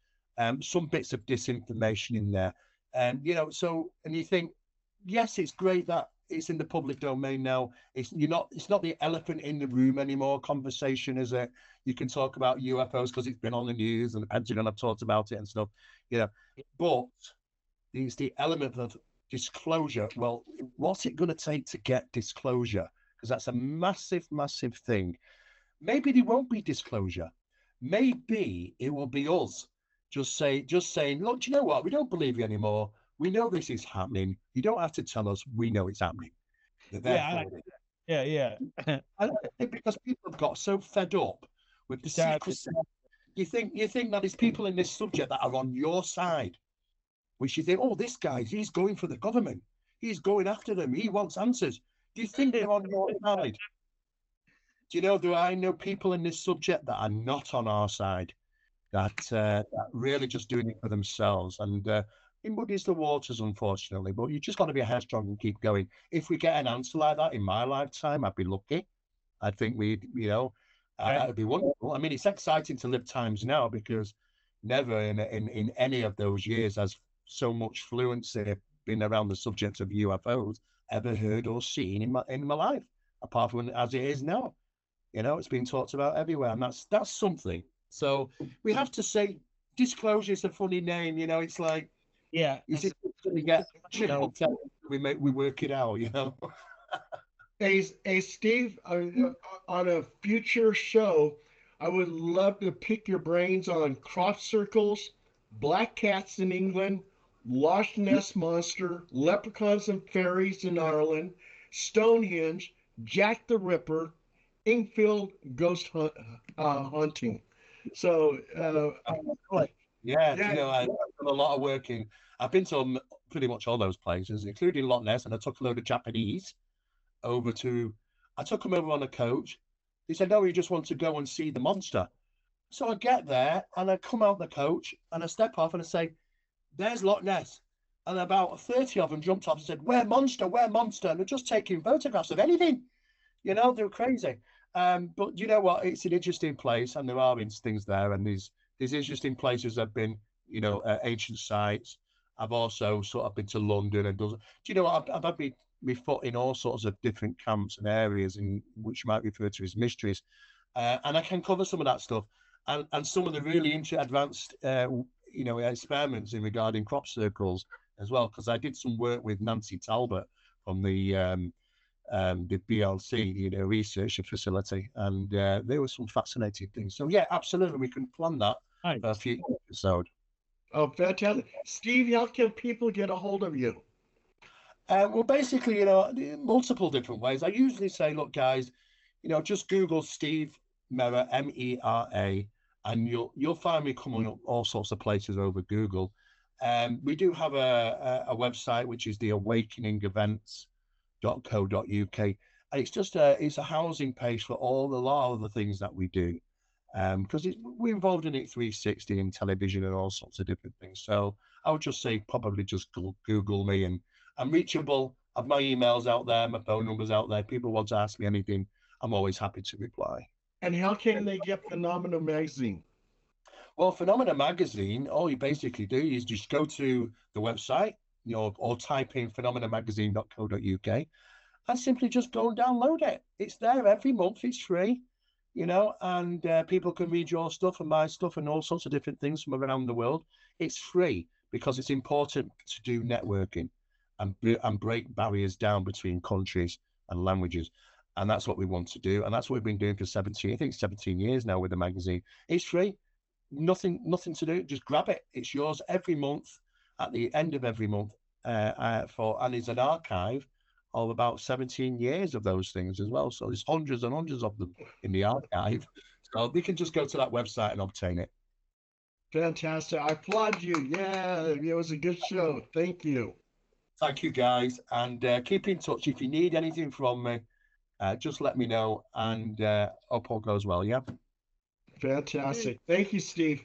[SPEAKER 2] some bits of disinformation in there. And and you think, yes, it's great that it's in the public domain now. It's not the elephant in the room anymore conversation, is it? You can talk about UFOs because it's been on the news and the Pentagon have talked about it and stuff, but there's the element of disclosure. Well, what's it going to take to get disclosure? Because that's a massive, massive thing. Maybe there won't be disclosure. Maybe it will be us just saying, look, do you know what? We don't believe you anymore. We know this is happening. You don't have to tell us. We know it's happening.
[SPEAKER 3] Yeah, I like yeah, yeah.
[SPEAKER 2] I think because people have got so fed up with the secrecy. You think that there's people in this subject that are on your side, which you think, oh, this guy, he's going for the government. He's going after them. He wants answers. Do you think they're on your side? Do I know people in this subject that are not on our side, that really just doing it for themselves? And it muddies the waters, unfortunately, but you just got to be headstrong and keep going. If we get an answer like that in my lifetime, I'd be lucky. I think that'd be wonderful. I mean, it's exciting to live times now because never in any of those years has so much fluency been around the subject of UFOs ever heard or seen in my life, apart from as it is now. It's been talked about everywhere, and that's something. So we have to say disclosure is a funny name. It's like,
[SPEAKER 3] Yeah.
[SPEAKER 2] is it going to get triple test? We work it out.
[SPEAKER 1] Hey, Steve, on a future show, I would love to pick your brains on crop circles, black cats in England, Loch Ness Monster, leprechauns and fairies in Ireland, Stonehenge, Jack the Ripper, Enfield hunting. So,
[SPEAKER 2] Yeah,
[SPEAKER 1] yeah,
[SPEAKER 2] I've done a lot of I've been to pretty much all those places, including Loch Ness, and I took a load of Japanese. over to, I took them over on a coach. They said, no, you just want to go and see the monster. So I get there and I come out the coach and I step off and I say, there's Loch Ness. And about 30 of them jumped off and said, we're monster, we're monster. And they're just taking photographs of anything. You know, they're crazy. But you know what? It's an interesting place and there are things there. And these interesting places have been, you know, ancient sites. I've also sort of been to London and do you know what? I've had my foot in all sorts of different camps and areas in which you might refer to as mysteries. And I can cover some of that stuff. And some of the really advanced, you know, experiments in regarding crop circles as well, because I did some work with Nancy Talbot from the BLC, you know, research facility, and there were some fascinating things. So yeah, absolutely, we can plan that for a future episode.
[SPEAKER 1] Oh, fantastic. Steve, how can people get a hold of you?
[SPEAKER 2] Well, basically, you know, multiple different ways. I usually say, look, guys, you know, just Google Steve Mera, Mera, and you'll find me coming up all sorts of places over Google. We do have a website which is the awakeningevents.co.uk. And it's just it's a housing page for a lot of the things that we do. Because we're involved in it 360 in television and all sorts of different things. So I would just say probably just Google me, and I'm reachable. I've my emails out there, my phone number's out there. People want to ask me anything, I'm always happy to reply.
[SPEAKER 1] And how can they get Phenomena Magazine?
[SPEAKER 2] Well, Phenomena Magazine, all you basically do is just go to the website, you know, or type in phenomenamagazine.co.uk and simply just go and download it. It's there every month. It's free, you know, and people can read your stuff and my stuff and all sorts of different things from around the world. It's free because it's important to do networking and break barriers down between countries and languages. And that's what we want to do. And that's what we've been doing for 17 years now with the magazine. It's free. Nothing to do. Just grab it. It's yours every month at the end of every month. And it's an archive of about 17 years of those things as well. So there's hundreds and hundreds of them in the archive. So they can just go to that website and obtain it.
[SPEAKER 1] Fantastic. I applaud you. Yeah, it was a good show. Thank you.
[SPEAKER 2] Thank you, guys. And keep in touch. If you need anything from me, just let me know, and hope all goes well. Yeah.
[SPEAKER 1] Fantastic. Thank you, Steve.